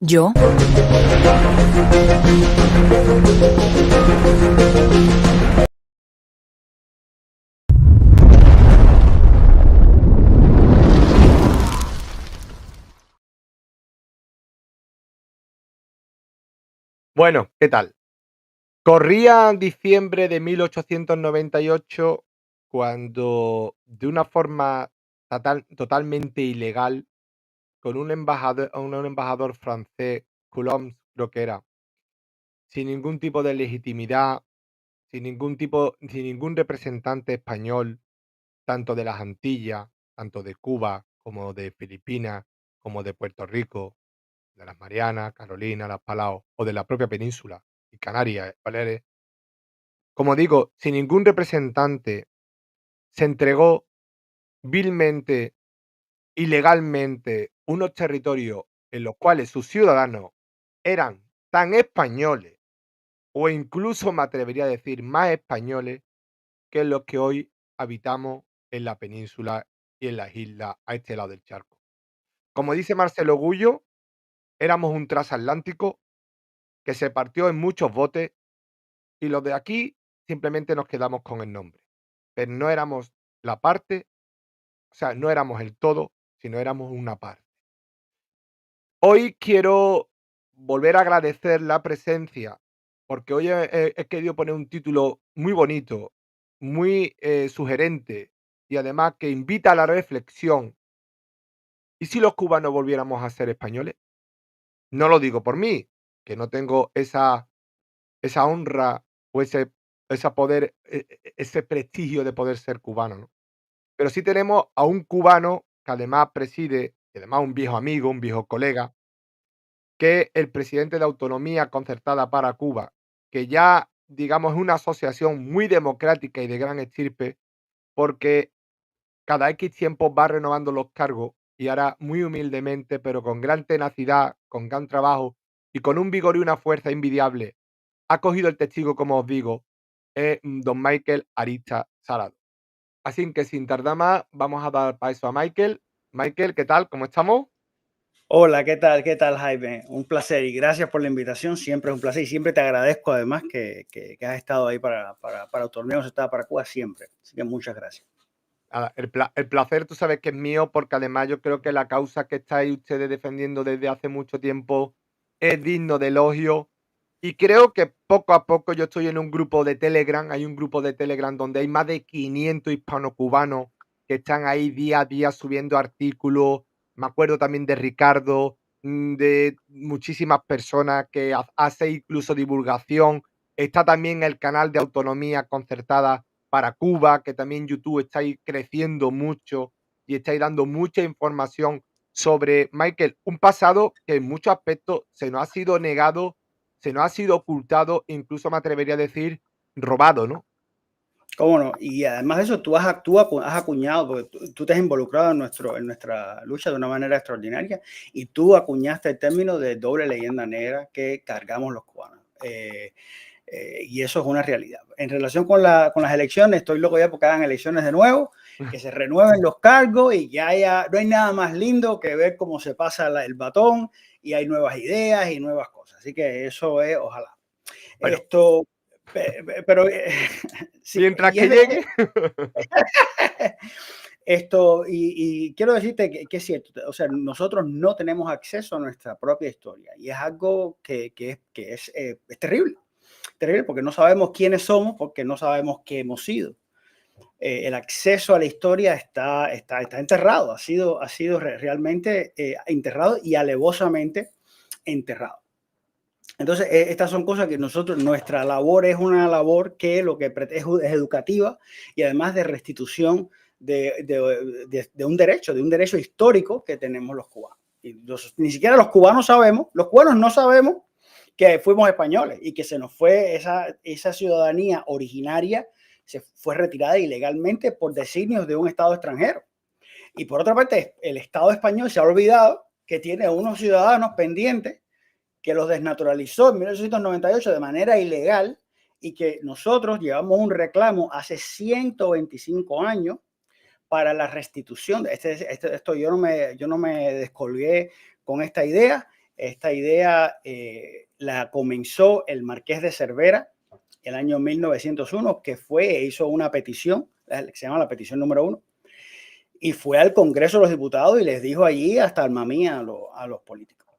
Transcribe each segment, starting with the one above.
¿Yo? Bueno, ¿qué tal? Corría diciembre de 1898 cuando, de una forma totalmente ilegal, con un embajador francés, Coulomb creo que era, sin ningún tipo de legitimidad, sin ningún representante español, tanto de las Antillas, tanto de Cuba como de Filipinas, como de Puerto Rico, de las Marianas, Carolina, las Palau o de la propia península y Canarias, Baleares. Como digo, sin ningún representante, se entregó vilmente, ilegalmente, unos territorios en los cuales sus ciudadanos eran tan españoles, o incluso me atrevería a decir más españoles, que los que hoy habitamos en la península y en las islas a este lado del charco. Como dice Marcelo Gullo, éramos un transatlántico que se partió en muchos botes y los de aquí simplemente nos quedamos con el nombre, pero no éramos la parte. O sea, no éramos el todo, sino éramos una parte. Hoy quiero volver a agradecer la presencia, porque hoy he querido poner un título muy bonito, muy sugerente y además que invita a la reflexión. ¿Y si los cubanos volviéramos a ser españoles? No lo digo por mí, que no tengo esa honra o ese poder, ese prestigio de poder ser cubano, ¿no? Pero sí tenemos a un cubano que además preside, y además un viejo amigo, un viejo colega, que es el presidente de Autonomía Concertada para Cuba, que ya, digamos, es una asociación muy democrática y de gran estirpe, porque cada X tiempo va renovando los cargos y ahora muy humildemente, pero con gran tenacidad, con gran trabajo y con un vigor y una fuerza envidiable, ha cogido el testigo, como os digo, es don Michael Arista Salado. Así que sin tardar más, vamos a dar paso a Michael. Michael, ¿qué tal? ¿Cómo estamos? Hola, ¿qué tal? ¿Qué tal, Jaime? Un placer y gracias por la invitación. Siempre es un placer y siempre te agradezco además que has estado ahí para Autonomía Concertada para Cuba siempre. Así que muchas gracias. El placer, tú sabes que es mío, porque además yo creo que la causa que estáis ustedes defendiendo desde hace mucho tiempo es digno de elogio. Y creo que poco a poco yo estoy en un grupo de Telegram, hay un grupo de Telegram donde hay más de 500 hispano-cubanos que están ahí día a día subiendo artículos. Me acuerdo también de Ricardo, de muchísimas personas que hace incluso divulgación. Está también el canal de Autonomía Concertada para Cuba, que también YouTube estáis creciendo mucho y estáis dando mucha información sobre, Michael, un pasado que en muchos aspectos se nos ha sido negado, se nos ha sido ocultado, incluso me atrevería a decir robado, ¿no? ¿Cómo no? Y además de eso, has acuñado, porque tú te has involucrado en nuestra lucha de una manera extraordinaria y tú acuñaste el término de doble leyenda negra que cargamos los cubanos. Y eso es una realidad. En relación con las elecciones, estoy loco ya porque hagan elecciones de nuevo, que se renueven los cargos y no hay nada más lindo que ver cómo se pasa el batón y hay nuevas ideas y nuevas cosas. Así que eso es, ojalá. Bueno, Esto, pero sí, mientras que llegue. esto, y quiero decirte que es cierto, o sea, nosotros no tenemos acceso a nuestra propia historia y es algo es terrible, terrible porque no sabemos quiénes somos, porque no sabemos qué hemos sido. El acceso a la historia está enterrado, ha sido realmente enterrado y alevosamente enterrado. Entonces, estas son cosas que nuestra labor es una labor que lo que es educativa y además de restitución de un derecho histórico que tenemos los cubanos. Ni siquiera los cubanos no sabemos que fuimos españoles y que se nos fue esa ciudadanía originaria, se fue retirada ilegalmente por designios de un Estado extranjero. Y por otra parte, el Estado español se ha olvidado que tiene unos ciudadanos pendientes que los desnaturalizó en 1898 de manera ilegal y que nosotros llevamos un reclamo hace 125 años para la restitución. Yo no me descolgué con esta idea. esta idea la comenzó el Marqués de Cervera el año 1901, que hizo una petición, que se llama la petición número 1, y fue al Congreso de los Diputados y les dijo allí hasta alma mía a los políticos.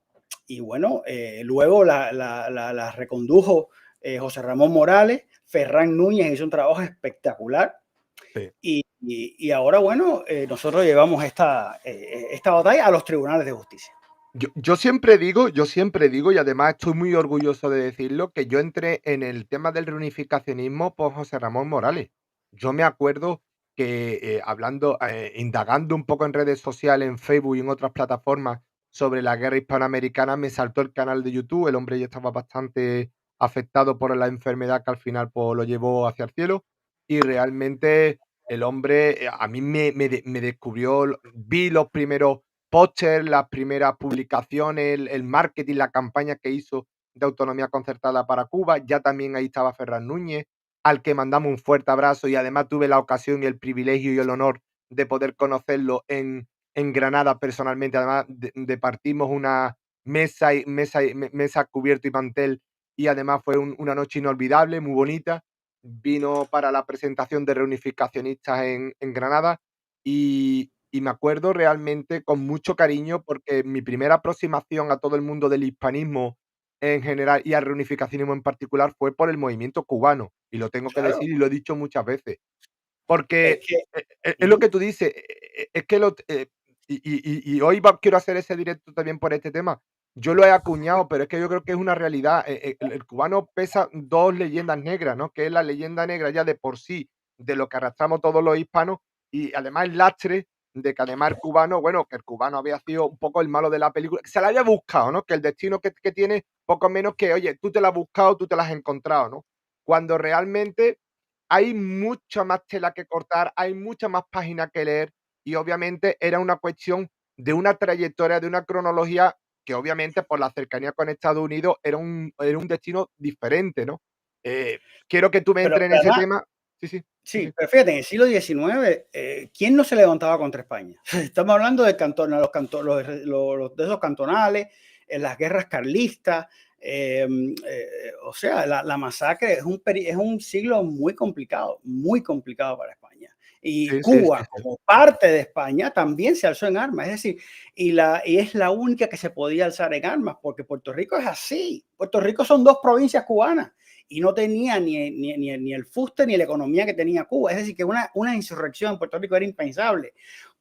Y bueno, luego la recondujo José Ramón Morales, Ferran Núñez hizo un trabajo espectacular. Sí. Y ahora, bueno, nosotros llevamos esta batalla a los tribunales de justicia. Yo siempre digo, y además estoy muy orgulloso de decirlo, que yo entré en el tema del reunificacionismo por José Ramón Morales. Yo me acuerdo que hablando, indagando un poco en redes sociales, en Facebook y en otras plataformas sobre la guerra hispanoamericana, me saltó el canal de YouTube. El hombre ya estaba bastante afectado por la enfermedad que al final pues, lo llevó hacia el cielo. Y realmente el hombre a mí me descubrió, vi los primeros póster, las primeras publicaciones, el marketing, la campaña que hizo de autonomía concertada para Cuba. Ya también ahí estaba Ferran Núñez, al que mandamos un fuerte abrazo y además tuve la ocasión y el privilegio y el honor de poder conocerlo en Granada personalmente. Además, departimos una mesa cubierto y mantel y además fue una noche inolvidable, muy bonita. Vino para la presentación de reunificacionistas en Granada y me acuerdo realmente con mucho cariño porque mi primera aproximación a todo el mundo del hispanismo en general y al reunificacionismo en particular fue por el movimiento cubano, y lo tengo que Claro, decir y lo he dicho muchas veces. es Porque que... es lo Uh-huh. que tú dices, es que y hoy quiero hacer ese directo también por este tema. Yo lo he acuñado, pero es que yo creo que es una realidad. El cubano pesa 2 leyendas negras, ¿no? Que es la leyenda negra ya de por sí, de lo que arrastramos todos los hispanos, y además el lastre de que además el cubano, bueno, que el cubano había sido un poco el malo de la película, que se la había buscado, ¿no? Que el destino que tiene poco menos que, oye, tú te la has buscado, tú te la has encontrado, ¿no? Cuando realmente hay mucha más tela que cortar, hay mucha más páginas que leer y obviamente era una cuestión de una trayectoria, de una cronología que obviamente por la cercanía con Estados Unidos era un destino diferente, ¿no? Eh, quiero que tú me Pero entres en ese además, tema. Sí, sí, sí, sí, sí, pero fíjate, en el siglo XIX, ¿quién no se levantaba contra España? Estamos hablando de de esos cantonales, en las guerras carlistas, o sea, la masacre es un siglo muy complicado para España. Y sí, sí, sí, Cuba, sí. como parte de España, también se alzó en armas. Es decir, y es la única que se podía alzar en armas, porque Puerto Rico es así. Puerto Rico son 2 provincias cubanas y no tenía ni el fuste ni la economía que tenía Cuba. Es decir, que una insurrección en Puerto Rico era impensable.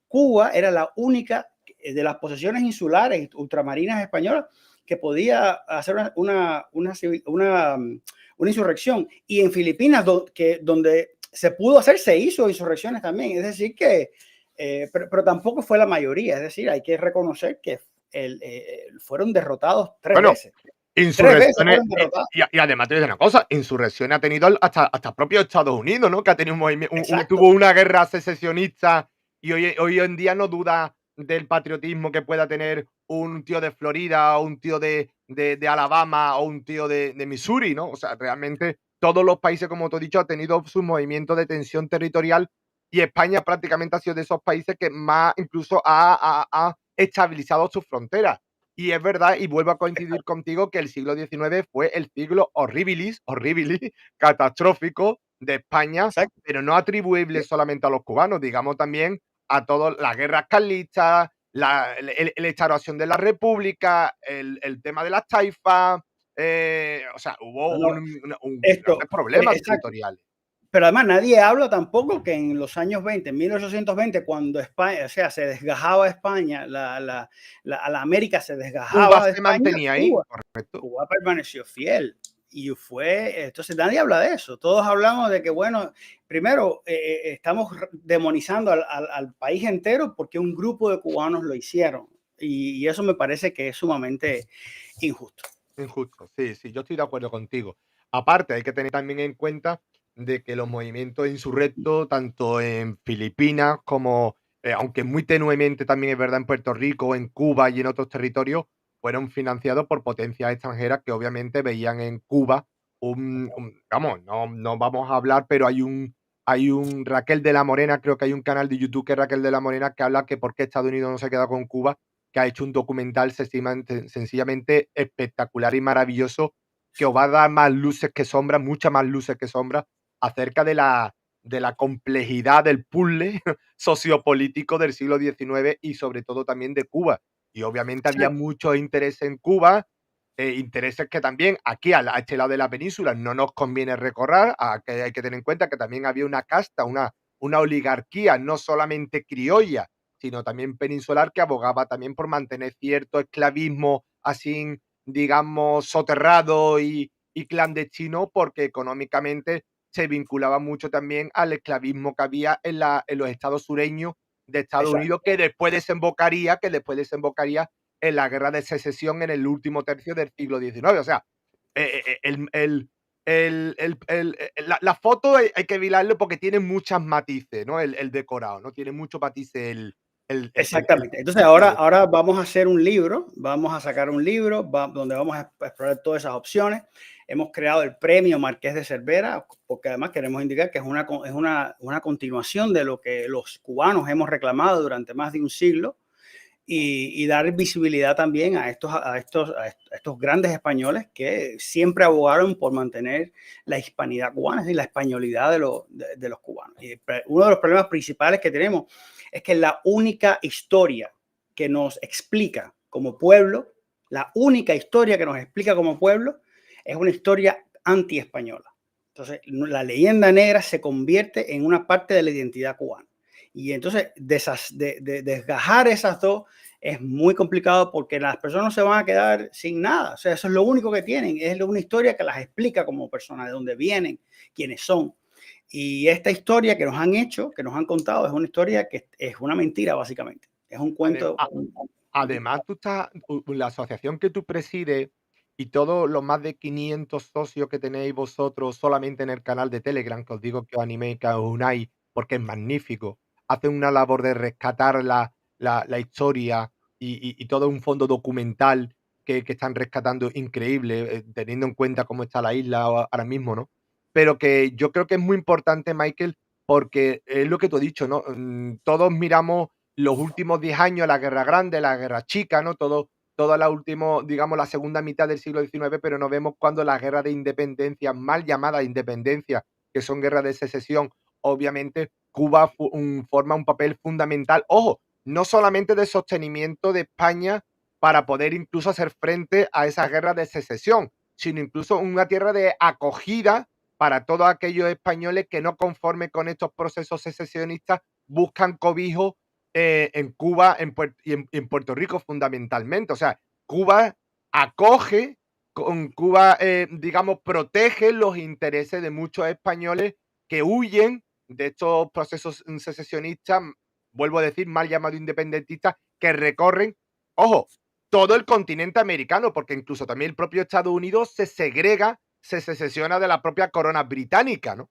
Cuba era la única de las posesiones insulares ultramarinas españolas que podía hacer una insurrección. Y en Filipinas, donde se pudo hacer, se hizo insurrecciones también. Es decir, que, pero tampoco fue la mayoría. Es decir, hay que reconocer que fueron derrotados tres Bueno, veces. 3 veces insurrecciones, fueron derrotados. y además te digo una cosa, insurrecciones ha tenido hasta propio Estados Unidos, ¿no? Que ha tenido un movimiento, Exacto. tuvo una guerra secesionista y hoy en día no duda del patriotismo que pueda tener un tío de Florida o un tío de Alabama o un tío de Missouri, ¿no? O sea, realmente todos los países, como te he dicho, han tenido sus movimientos de tensión territorial y España prácticamente ha sido de esos países que más incluso ha estabilizado sus fronteras. Y es verdad, y vuelvo a coincidir contigo, que el siglo XIX fue el siglo horribilis, catastrófico de España, Exacto. pero no atribuible solamente a los cubanos, digamos también a todas las guerras carlistas, la instauración de la república, el tema de las taifas, o sea, hubo No, no, grandes esto, problemas exacto. territoriales. Pero además nadie habla tampoco que en los años 20, en 1820, cuando España, o sea, se desgajaba España, a la América se Cuba desgajaba de se España, mantenía ahí, correcto. Cuba permaneció fiel. Y entonces nadie habla de eso. Todos hablamos de que, bueno, primero estamos demonizando al país entero porque un grupo de cubanos lo hicieron. Y eso me parece que es sumamente injusto. Injusto, sí, sí, yo estoy de acuerdo contigo. Aparte, hay que tener también en cuenta de que los movimientos insurrectos, tanto en Filipinas como, aunque muy tenuemente también es verdad en Puerto Rico, en Cuba y en otros territorios, fueron financiados por potencias extranjeras que obviamente veían en Cuba vamos, no vamos a hablar, pero hay un Raquel de la Morena, creo que hay un canal de YouTube que es Raquel de la Morena, que habla que por qué Estados Unidos no se queda con Cuba que ha hecho un documental sencillamente espectacular y maravilloso, que os va a dar más luces que sombras, muchas más luces que sombras, acerca de la complejidad del puzzle sociopolítico del siglo XIX y sobre todo también de Cuba. Y obviamente había Exacto, mucho interés en Cuba, intereses que también aquí a este lado de la península no nos conviene recorrer, que hay que tener en cuenta que también había una casta, una oligarquía no solamente criolla, sino también peninsular, que abogaba también por mantener cierto esclavismo así, digamos, soterrado y clandestino, porque económicamente se vinculaba mucho también al esclavismo que había en los estados sureños de Estados Unidos, exacto. que después desembocaría en la guerra de secesión en el último tercio del siglo XIX. O sea, la foto hay que mirarlo porque tiene muchas matices, ¿no? El decorado, ¿no? Tiene muchos matices el Exactamente. Entonces ahora, claro. ahora vamos a hacer un libro, vamos a sacar un libro donde vamos a explorar todas esas opciones. Hemos creado el premio Marqués de Cervera, porque además queremos indicar que es una continuación de lo que los cubanos hemos reclamado durante más de un siglo y dar visibilidad también a estos grandes españoles que siempre abogaron por mantener la hispanidad cubana y la españolidad de los cubanos. Y uno de los problemas principales que tenemos es que la única historia que nos explica como pueblo, la única historia que nos explica como pueblo es una historia anti-española. Entonces, la leyenda negra se convierte en una parte de la identidad cubana. Y entonces, desgajar esas dos es muy complicado porque las personas se van a quedar sin nada. O sea, eso es lo único que tienen. Es una historia que las explica como personas, de dónde vienen, quiénes son. Y esta historia que nos han hecho, que nos han contado, es una historia que es una mentira, básicamente. Es un Adem cuento. a Además, tú estás la asociación que tú presides y todos los más de 500 socios que tenéis vosotros solamente en el canal de Telegram, que os digo que os animéis, que os unáis, porque es magnífico. Hacen una labor de rescatar la historia y todo un fondo documental que están rescatando increíble, teniendo en cuenta cómo está la isla ahora mismo, ¿no? Pero que yo creo que es muy importante, Michael, porque es lo que tú has dicho, ¿no? Todos miramos los últimos 10 años, la guerra grande, la guerra chica, ¿no? Toda la última, digamos, la segunda mitad del siglo XIX, pero no vemos cuando las guerras de independencia, mal llamadas independencia, que son guerras de secesión, obviamente Cuba forma un papel fundamental, ojo, no solamente de sostenimiento de España para poder incluso hacer frente a esas guerras de secesión, sino incluso una tierra de acogida para todos aquellos españoles que no conforme con estos procesos secesionistas buscan cobijo en Cuba y en Puerto Rico fundamentalmente. O sea, Cuba acoge, con Cuba, digamos, protege los intereses de muchos españoles que huyen de estos procesos secesionistas, vuelvo a decir, mal llamados independentistas, que recorren, ojo, todo el continente americano, porque incluso también el propio Estados Unidos se segrega, se secesiona de la propia corona británica, ¿no?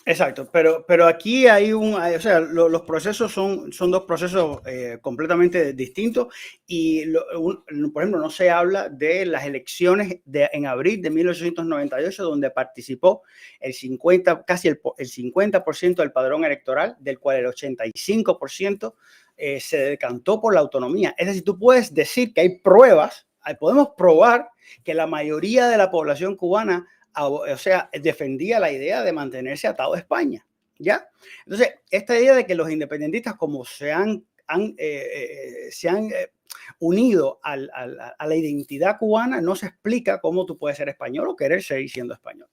Exacto, pero aquí o sea, los procesos son dos procesos completamente distintos y, por ejemplo, no se habla de las elecciones en abril de 1898, donde participó casi el 50% del padrón electoral, del cual el 85% se decantó por la autonomía. Es decir, tú puedes decir que hay pruebas, podemos probar que la mayoría de la población cubana, o sea, defendía la idea de mantenerse atado a España, ¿ya? Entonces, esta idea de que los independentistas, como se han unido a la identidad cubana, no se explica cómo tú puedes ser español o querer seguir siendo español.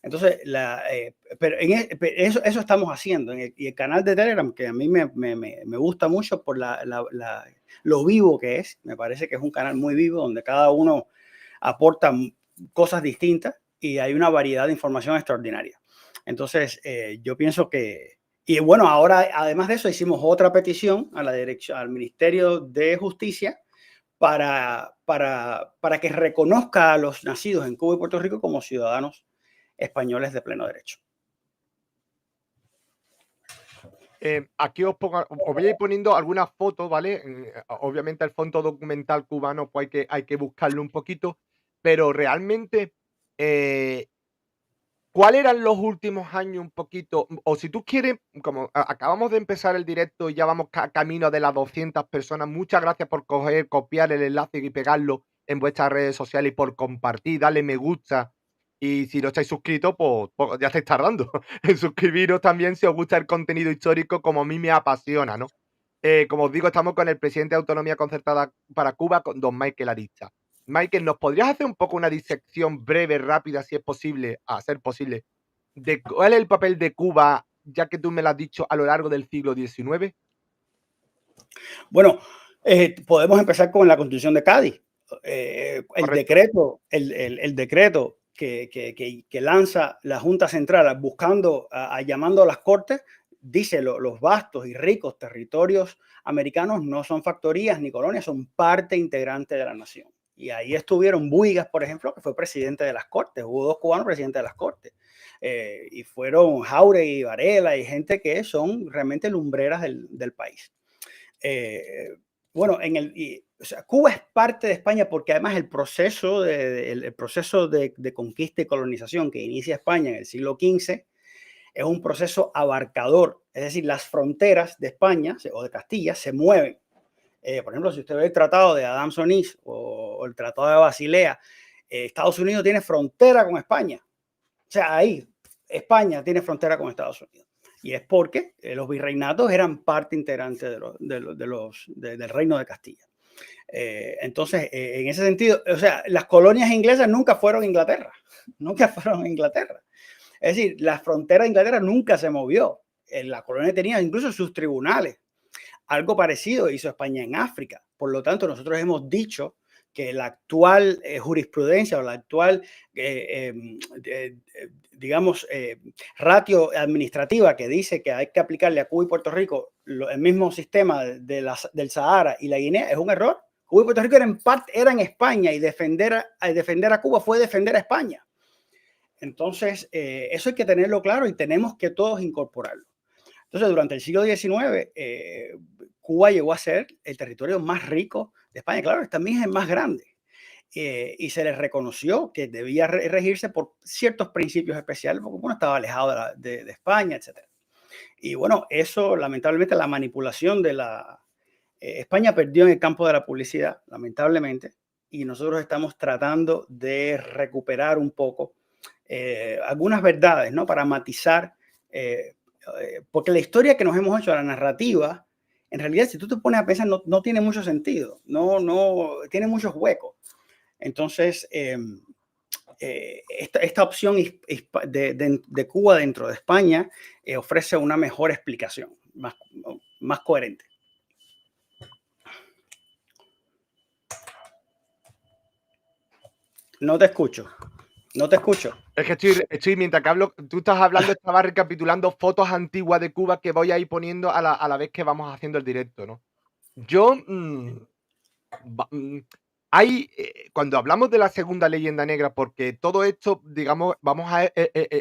Entonces, pero eso estamos haciendo. Y el canal de Telegram, que a mí me gusta mucho por lo vivo que es, me parece que es un canal muy vivo donde cada uno aporta cosas distintas y hay una variedad de información extraordinaria. Entonces, yo pienso que, y bueno, ahora además de eso hicimos otra petición a la dirección, al Ministerio de Justicia para que reconozca a los nacidos en Cuba y Puerto Rico como ciudadanos españoles de pleno derecho. Aquí os voy a ir poniendo algunas fotos, ¿vale? Obviamente el fondo documental cubano pues hay que buscarlo un poquito, pero realmente eh, ¿cuáles eran los últimos años un poquito? O si tú quieres, como acabamos de empezar el directo y ya vamos camino de las 200 personas, muchas gracias por copiar el enlace y pegarlo en vuestras redes sociales y por compartir, darle me gusta. Y si no estáis suscritos, pues ya estáis tardando en suscribiros también si os gusta el contenido histórico como a mí me apasiona, ¿no? Como os digo, estamos con el presidente de Autonomía Concertada para Cuba, con don Michael Arista. Michael, ¿nos podrías hacer un poco una disección breve, rápida, si es posible, a ser posible, de cuál es el papel de Cuba, ya que tú me lo has dicho, a lo largo del siglo XIX? Bueno, podemos empezar con la Constitución de Cádiz. El Correcto. decreto, el decreto que lanza la Junta Central buscando, llamando a las Cortes, dice los vastos y ricos territorios americanos no son factorías ni colonias, son parte integrante de la nación. Y ahí estuvieron Buigas, por ejemplo, que fue presidente de las Cortes. Hubo dos cubanos presidentes de las Cortes. Y fueron Jáuregui y Varela y gente que son realmente lumbreras del país. Eh, bueno, o sea, Cuba es parte de España porque además el proceso de conquista y colonización que inicia España en el siglo XV es un proceso abarcador, es decir, las fronteras de España o de Castilla se mueven. Por ejemplo, si usted ve el tratado de Adams-Onís o el tratado de Basilea, Estados Unidos tiene frontera con España. O sea, ahí España tiene frontera con Estados Unidos. Y es porque los virreinatos eran parte integrante del reino de Castilla. Entonces, en ese sentido, o sea, las colonias inglesas nunca fueron Inglaterra, nunca fueron Inglaterra. Es decir, la frontera de Inglaterra nunca se movió. La colonia tenía incluso sus tribunales. Algo parecido hizo España en África. Por lo tanto, nosotros hemos dicho que la actual jurisprudencia o la actual, digamos, ratio administrativa que dice que hay que aplicarle a Cuba y Puerto Rico el mismo sistema del Sahara y la Guinea es un error. Cuba y Puerto Rico eran España y defender a Cuba fue defender a España. Entonces, eso hay que tenerlo claro y tenemos que todos incorporarlo. Entonces, durante el siglo XIX, Cuba llegó a ser el territorio más rico de España. Claro, también es el más grande. Y se les reconoció que debía regirse por ciertos principios especiales, porque bueno, estaba alejado de España, etc. Y bueno, eso, lamentablemente, la manipulación de la... España perdió en el campo de la publicidad, lamentablemente, y nosotros estamos tratando de recuperar un poco algunas verdades, ¿no? Para matizar, porque la historia que nos hemos hecho, la narrativa, en realidad, si tú te pones a pensar, no tiene mucho sentido, no tiene muchos huecos. Entonces, esta opción de Cuba dentro de España ofrece una mejor explicación, más coherente. No te escucho, no te escucho. Es que estoy mientras que hablo, tú estás hablando, estaba recapitulando fotos antiguas de Cuba que voy a ir poniendo a la vez que vamos haciendo el directo, ¿no? Yo, hay, cuando hablamos de la segunda leyenda negra, porque todo esto, digamos,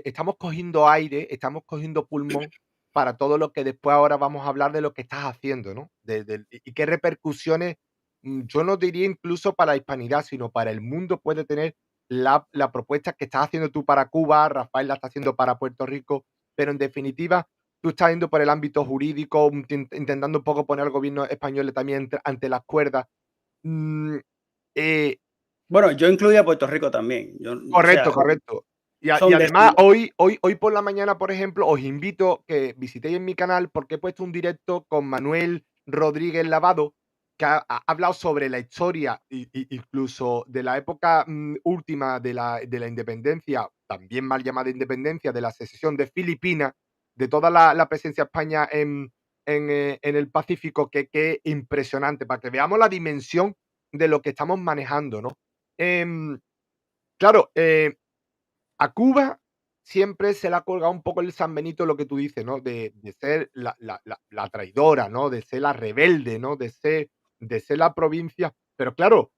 estamos cogiendo aire, estamos cogiendo pulmón para todo lo que después ahora vamos a hablar de lo que estás haciendo, ¿no? Y qué repercusiones, yo no diría incluso para la hispanidad, sino para el mundo puede tener la propuesta que estás haciendo tú para Cuba, Rafael la está haciendo para Puerto Rico, pero en definitiva, tú estás yendo por el ámbito jurídico, intentando un poco poner al gobierno español también ante las cuerdas. Mm, eh, Bueno, yo incluyo a Puerto Rico también. O correcto, sea, correcto. Y son además, hoy por la mañana, por ejemplo, os invito que visitéis en mi canal porque he puesto un directo con Manuel Rodríguez Lavado, que ha hablado sobre la historia, incluso de la época última de la independencia, también mal llamada independencia, de la secesión de Filipinas, de toda la presencia de España en el Pacífico, que impresionante, para que veamos la dimensión de lo que estamos manejando, ¿no? Em, claro, a Cuba siempre se le ha colgado un poco el San Benito, lo que tú dices, ¿no? De ser la traidora, ¿no? De ser la rebelde, ¿no? De ser la provincia. Pero claro,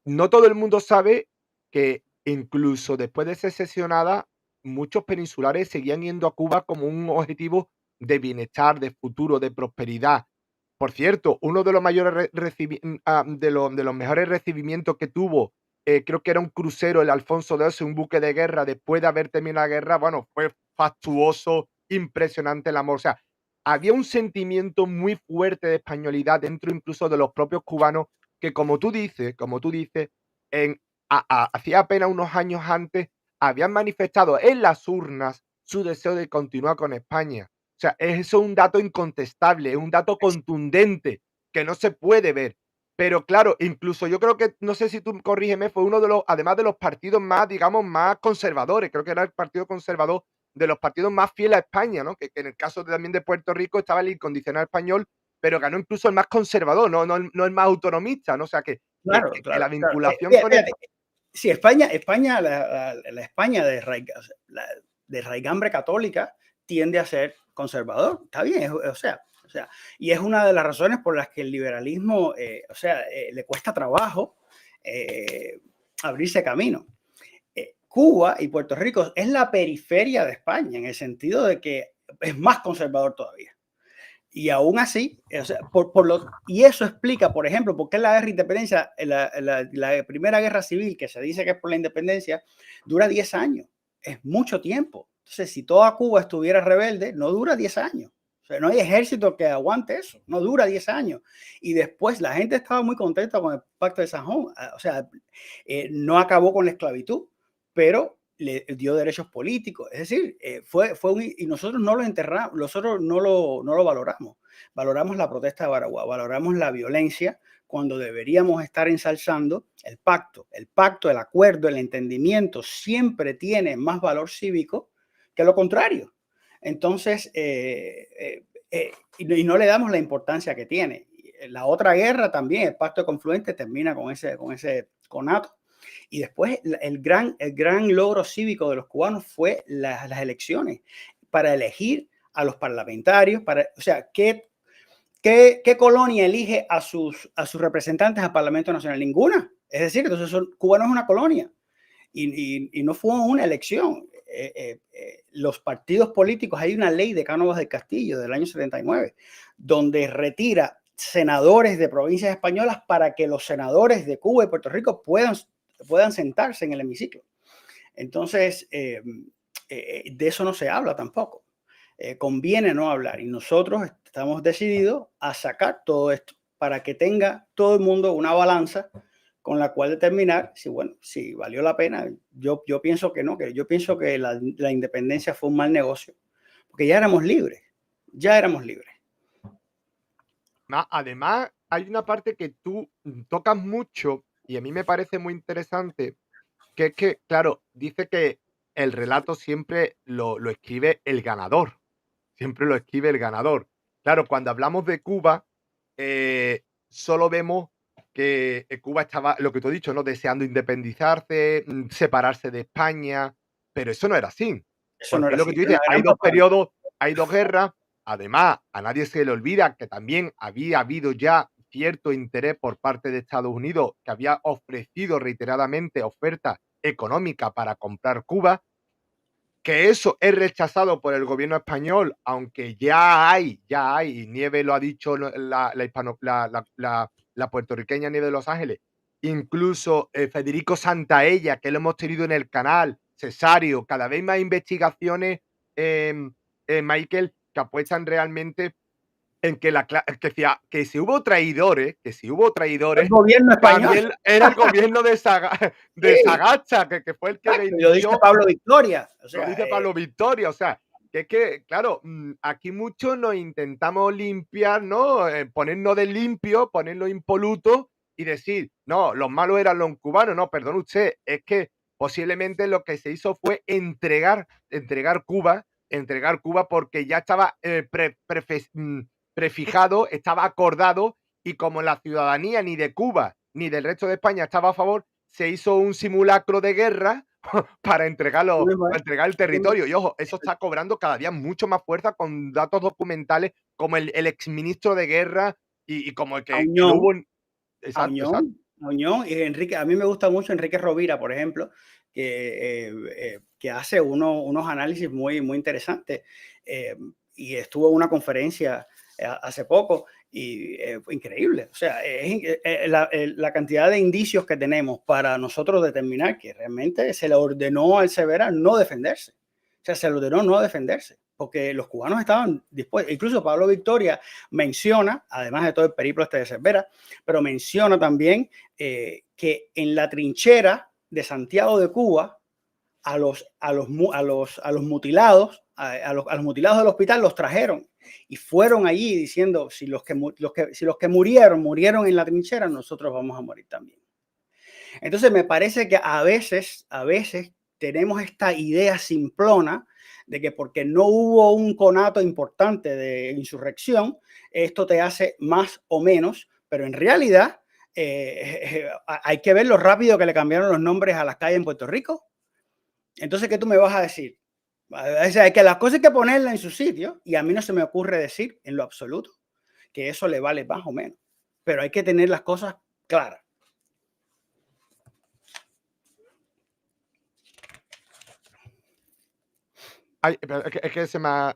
no todo el mundo sabe que incluso después de ser sesionada, muchos peninsulares seguían yendo a Cuba como un objetivo de bienestar, de futuro, de prosperidad. Por cierto, uno de los mayores de los mejores recibimientos que tuvo creo que era un crucero, el Alfonso XII, un buque de guerra, después de haber terminado la guerra, bueno, fue fastuoso, impresionante el amor. O sea, había un sentimiento muy fuerte de españolidad dentro incluso de los propios cubanos que, como tú dices, en hacía apenas unos años antes habían manifestado en las urnas su deseo de continuar con España. O sea, eso es un dato incontestable, es un dato contundente que no se puede ver. Pero claro, incluso yo creo que, no sé si tú corrígeme, fue uno de los, además de los partidos más, digamos, más conservadores, creo que era el partido conservador de los partidos más fieles a España, ¿no? Que en el caso también de Puerto Rico estaba el incondicional español, pero ganó incluso el más conservador, no el más autonomista, ¿no? O sea, Claro, que la claro, claro. vinculación con Fíjate, sí, España, la España de raigambre católica tiende a ser conservador. Está bien, o sea, y es una de las razones por las que el liberalismo, le cuesta trabajo eh, abrirse camino. Cuba y Puerto Rico es la periferia de España, en el sentido de que es más conservador todavía. Y aún así, o sea, y eso explica, por ejemplo, por qué la guerra de independencia, la primera guerra civil, que se dice que es por la independencia, dura 10 años. Es mucho tiempo. Entonces, si toda Cuba estuviera rebelde, no dura 10 años. O sea, no hay ejército que aguante eso. No dura 10 años. Y después la gente estaba muy contenta con el Pacto de San Juan. O sea, no acabó con la esclavitud, pero le dio derechos políticos. Es decir, y nosotros no lo enterramos, nosotros no lo valoramos. Valoramos la protesta de Baraguá, valoramos la violencia cuando deberíamos estar ensalzando el pacto. El pacto, el acuerdo, el entendimiento siempre tiene más valor cívico que lo contrario. Entonces, y no le damos la importancia que tiene. La otra guerra también, el pacto de Confluente, termina con ese conato. Y después el gran logro cívico de los cubanos fue las elecciones para elegir a los parlamentarios, o sea, ¿qué colonia elige a sus representantes al Parlamento Nacional? Ninguna. Es decir, entonces Cuba no es una colonia y no fue una elección. Los partidos políticos, hay una ley de Cánovas del Castillo del año 79, donde retira senadores de provincias españolas para que los senadores de Cuba y Puerto Rico puedan sentarse en el hemiciclo. Entonces, de eso no se habla tampoco. Conviene no hablar y nosotros estamos decididos a sacar todo esto para que tenga todo el mundo una balanza con la cual determinar si valió la pena. Yo pienso que no, que yo pienso que la independencia fue un mal negocio, porque ya éramos libres. Además, hay una parte que tú tocas mucho y a mí me parece muy interesante, que es que, claro, dice que el relato siempre lo escribe el ganador, siempre lo escribe el ganador. Claro, cuando hablamos de Cuba, solo vemos que Cuba estaba, lo que tú has dicho, ¿no? Deseando independizarse, separarse de España, pero eso no era así. Eso no Porque era es lo que así, tú era dices, una hay gran dos propaganda. periodos, hay dos guerras. Además, a nadie se le olvida que también había habido ya cierto interés por parte de Estados Unidos, que había ofrecido reiteradamente ofertas económicas para comprar Cuba, que eso es rechazado por el gobierno español, aunque y Nieves lo ha dicho la puertorriqueña Nieves de Los Ángeles, incluso Federico Santaella, que lo hemos tenido en el canal, Cesario, cada vez más investigaciones, Michael, que apuestan realmente en que que si hubo El traidores, gobierno español. también era el gobierno de Sí, Sagacha, que fue el que exacto, lo dice vendió. Pablo Victoria. O Lo sea, dice Pablo Victoria, o sea, que es que, claro, aquí muchos nos intentamos limpiar, ¿no? Ponernos de limpio, ponernos impolutos y decir, no, los malos eran los cubanos. No, perdón usted, es que posiblemente lo que se hizo fue entregar Cuba porque ya estaba prefijado, estaba acordado y como la ciudadanía ni de Cuba ni del resto de España estaba a favor, se hizo un simulacro de guerra para entregar el territorio. Y ojo, eso está cobrando cada día mucho más fuerza con datos documentales como el exministro de guerra y como el a que no Unión, hubo. a Exacto, exacto. Unión, a Unión. Y Enrique, a mí me gusta mucho Enrique Rovira, por ejemplo, que hace unos análisis muy, muy interesantes. Y estuvo en una conferencia hace poco Y increíble, o sea, la cantidad de indicios que tenemos para nosotros determinar que realmente se le ordenó al Cervera no defenderse. O sea, se le ordenó no defenderse, porque los cubanos estaban dispuestos. Incluso Pablo Victoria menciona, además de todo el periplo este de Cervera, pero menciona también que en la trinchera de Santiago de Cuba, a los mutilados, a los mutilados del hospital los trajeron y fueron allí diciendo, si los que murieron en la trinchera, nosotros vamos a morir también. Entonces me parece que a veces tenemos esta idea simplona de que porque no hubo un conato importante de insurrección, esto te hace más o menos, pero en realidad hay que ver lo rápido que le cambiaron los nombres a las calles en Puerto Rico. Entonces, ¿qué tú me vas a decir? O sea, que las cosas hay que ponerlas en su sitio, y a mí no se me ocurre decir en lo absoluto que eso le vale más o menos, pero hay que tener las cosas claras. Ay, pero es que se me ha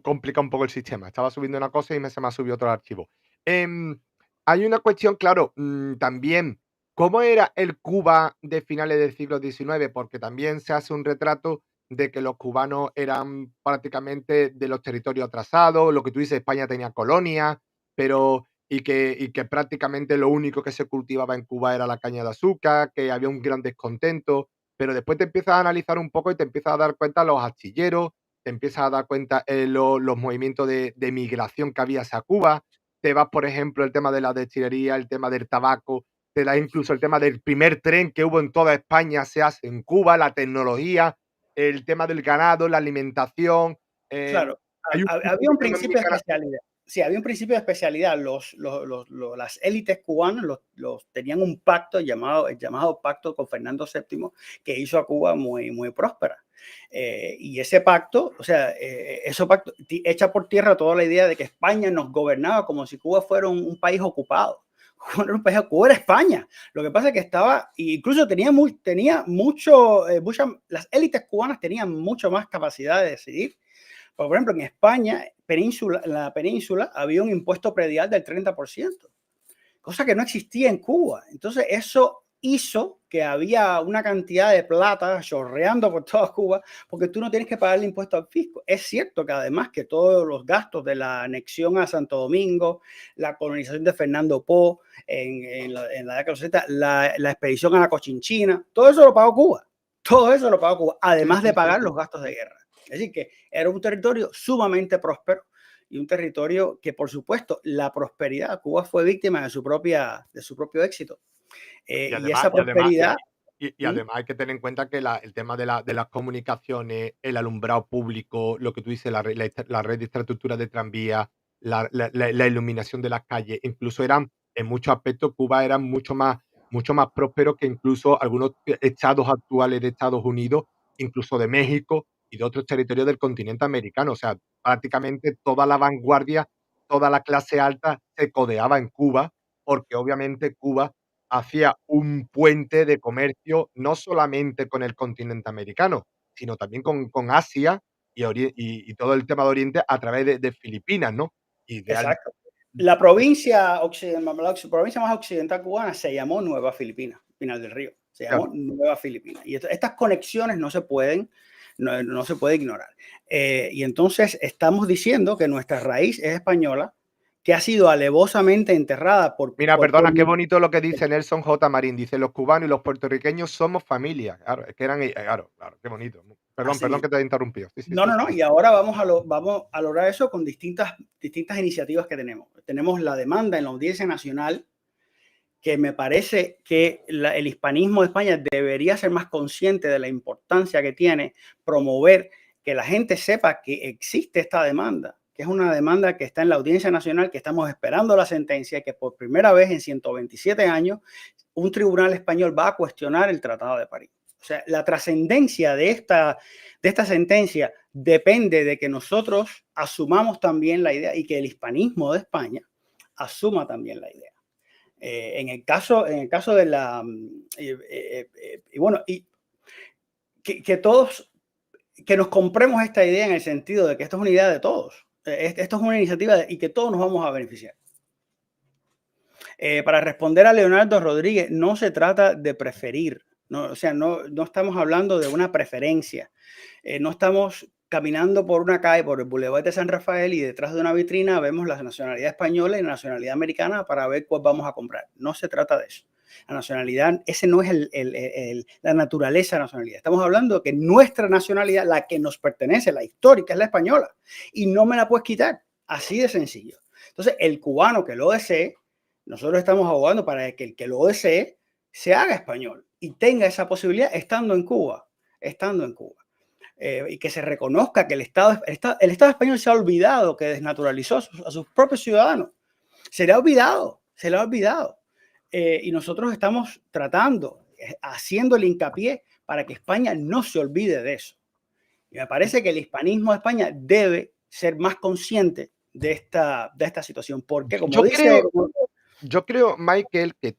complicado un poco el sistema. Estaba subiendo una cosa y se me ha subido otro archivo. Hay una cuestión, claro, también, ¿cómo era el Cuba de finales del siglo XIX? Porque también se hace un retrato de que los cubanos eran prácticamente de los territorios atrasados, lo que tú dices, España tenía colonias, pero y que prácticamente lo único que se cultivaba en Cuba era la caña de azúcar, que había un gran descontento. Pero después te empiezas a analizar un poco y te empiezas a dar cuenta los astilleros, te empiezas a dar cuenta los movimientos de migración que había hacia Cuba. Te vas, por ejemplo, el tema de la destilería, el tema del tabaco, te da incluso el tema del primer tren que hubo en toda España, se hace en Cuba, la tecnología, el tema del ganado, la alimentación. Claro, Hay un había un tema en mi principio de especialidad. Sí, había un principio de especialidad. Las élites cubanas tenían un pacto el llamado pacto con Fernando VII, que hizo a Cuba muy, muy próspera. Y ese pacto, o sea, ese pacto echa por tierra toda la idea de que España nos gobernaba como si Cuba fuera un país ocupado. Cuba era España. Lo que pasa es que estaba, incluso las élites cubanas tenían mucho más capacidad de decidir. Por ejemplo, en España, en la península, había un impuesto predial del 30%, cosa que no existía en Cuba. Entonces, eso hizo que había una cantidad de plata chorreando por toda Cuba, porque tú no tienes que pagar el impuesto al fisco. Es cierto que además que todos los gastos de la anexión a Santo Domingo, la colonización de Fernando Po en la década de los 60, la expedición a la Cochinchina, todo eso lo pagó Cuba. Todo eso lo pagó Cuba, además de pagar los gastos de guerra. Es decir, que era un territorio sumamente próspero y un territorio que, por supuesto, la prosperidad, Cuba fue víctima de su propio éxito. Y Y además esa prosperidad. además hay que tener en cuenta que el tema de las comunicaciones, el alumbrado público, lo que tú dices, la red de infraestructura de tranvía, la iluminación de las calles, incluso eran, en muchos aspectos, Cuba era mucho más próspero que incluso algunos estados actuales de Estados Unidos, incluso de México y de otros territorios del continente americano. O sea, prácticamente toda la vanguardia, toda la clase alta se codeaba en Cuba, porque obviamente Cuba hacía un puente de comercio no solamente con el continente americano, sino también con Asia y todo el tema de Oriente a través de Filipinas, ¿no? Y real Exacto. La provincia más occidental cubana se llamó Nueva Filipinas, Pinal del Río. Se llamó claro. Nueva Filipinas. Y estas conexiones no se pueden ignorar. Y entonces estamos diciendo que nuestra raíz es española, que ha sido alevosamente enterrada Mira, perdona, qué bonito lo que dice Nelson J. Marín. Dice: "Los cubanos y los puertorriqueños somos familia". Claro, es que eran claro, claro, qué bonito. Perdón, así perdón mismo. que te he interrumpido. Sí, sí, No, sí, no, sí. no. Y ahora vamos a lograr eso con distintas iniciativas que tenemos. Tenemos la demanda en la Audiencia Nacional, que me parece que el hispanismo de España debería ser más consciente de la importancia que tiene promover que la gente sepa que existe esta demanda, que es una demanda que está en la Audiencia Nacional, que estamos esperando la sentencia, que por primera vez en 127 años un tribunal español va a cuestionar el Tratado de París. O sea, la trascendencia de esta sentencia depende de que nosotros asumamos también la idea y que el hispanismo de España asuma también la idea. En el caso de la y bueno, y que todos que nos compremos esta idea en el sentido de que esto es una idea de todos. Esto es una iniciativa y que todos nos vamos a beneficiar. Para responder a Leonardo Rodríguez, no se trata de preferir, no, o sea, no estamos hablando de una preferencia, no estamos caminando por una calle, por el Boulevard de San Rafael y detrás de una vitrina vemos la nacionalidad española y la nacionalidad americana para ver cuál vamos a comprar. No se trata de eso. La nacionalidad, ese no es la naturaleza de la nacionalidad. Estamos hablando de que nuestra nacionalidad, la que nos pertenece, la histórica, es la española y no me la puedes quitar. Así de sencillo. Entonces, el cubano que lo desee, nosotros estamos abogando para que el que lo desee se haga español y tenga esa posibilidad estando en Cuba, y que se reconozca que el Estado español se ha olvidado que desnaturalizó a sus propios ciudadanos. Se le ha olvidado. Y nosotros estamos tratando, haciendo el hincapié para que España no se olvide de eso. Y me parece que el hispanismo de España debe ser más consciente de esta situación, porque como Yo dice... creo yo creo, Michael, que,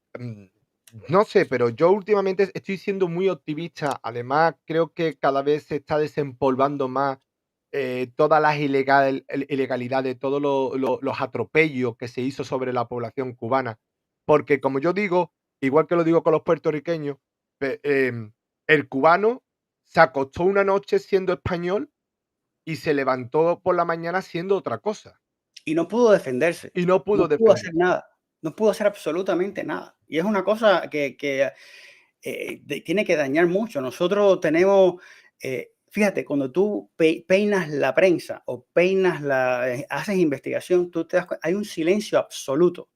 no sé, pero yo últimamente estoy siendo muy optimista. Además, creo que cada vez se está desempolvando más, todas las ilegalidades, todos los atropellos que se hizo sobre la población cubana. Porque, como yo digo, igual que lo digo con los puertorriqueños, el cubano se acostó una noche siendo español y se levantó por la mañana siendo otra cosa, Y no pudo defenderse, y no no pudo pudo hacer defenderse. nada, no pudo hacer absolutamente nada. Y es una cosa que tiene que dañar mucho. Nosotros tenemos, fíjate, cuando tú peinas la prensa o haces investigación, tú te das hay un silencio absoluto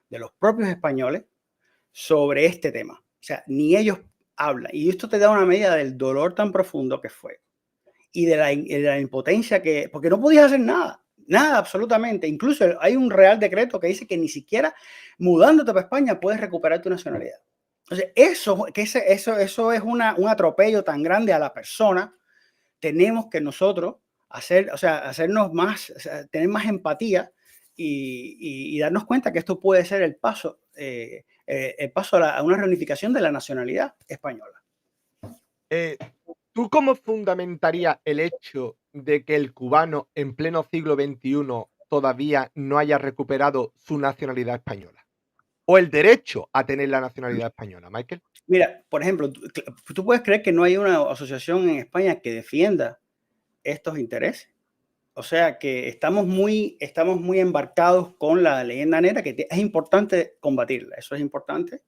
de los propios españoles sobre este tema. O sea, ni ellos hablan. Y esto te da una medida del dolor tan profundo que fue y de la impotencia que, porque no podías hacer nada, nada absolutamente. Incluso hay un real decreto que dice que ni siquiera mudándote para España puedes recuperar tu nacionalidad. Entonces, eso es un atropello tan grande a la persona. Tenemos que nosotros hacernos más, tener más empatía y darnos cuenta que esto puede ser el paso a una reunificación de la nacionalidad española. Eh, ¿Tú cómo fundamentarías el hecho de que el cubano en pleno siglo XXI todavía no haya recuperado su nacionalidad española? O el derecho a tener la nacionalidad española, Michael. Mira, por ejemplo, tú puedes creer que no hay una asociación en España que defienda estos intereses. O sea que estamos muy embarcados con la leyenda negra, que es importante combatirla, eso es importante,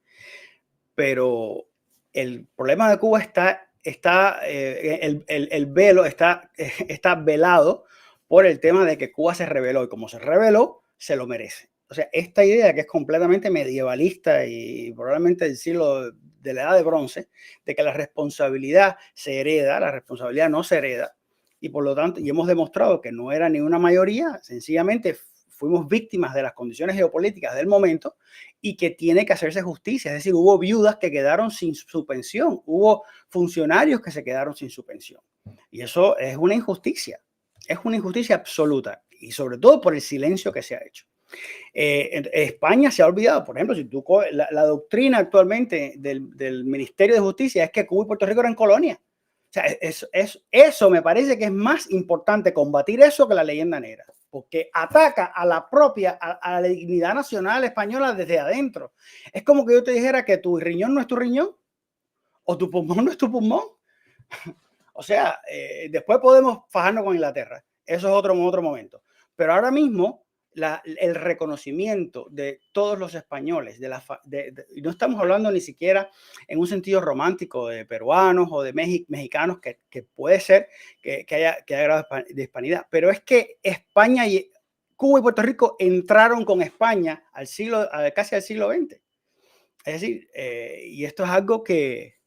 pero el problema de Cuba el velo está velado por el tema de que Cuba se rebeló y como se rebeló, se lo merece. O sea, esta idea que es completamente medievalista y probablemente del siglo de la edad de bronce, de que la responsabilidad se hereda, la responsabilidad no se hereda, y por lo tanto, y hemos demostrado que no era ni una mayoría, sencillamente fuimos víctimas de las condiciones geopolíticas del momento y que tiene que hacerse justicia. Es decir, hubo viudas que quedaron sin su pensión, hubo funcionarios que se quedaron sin su pensión. Y eso es una injusticia absoluta y sobre todo por el silencio que se ha hecho. España se ha olvidado, por ejemplo, si tú la doctrina actualmente del Ministerio de Justicia es que Cuba y Puerto Rico eran colonia. O sea, eso me parece que es más importante combatir eso que la leyenda negra, porque ataca a a la dignidad nacional española desde adentro. Es como que yo te dijera que tu riñón no es tu riñón o tu pulmón no es tu pulmón. O sea, después podemos fajarnos con Inglaterra. Eso es otro momento. Pero ahora mismo, el reconocimiento de todos los españoles, y no estamos hablando ni siquiera en un sentido romántico de peruanos o de mexicanos, que puede ser que haya grado de hispanidad, pero es que España y Cuba y Puerto Rico entraron con España casi al siglo XX. Es decir, y esto es algo que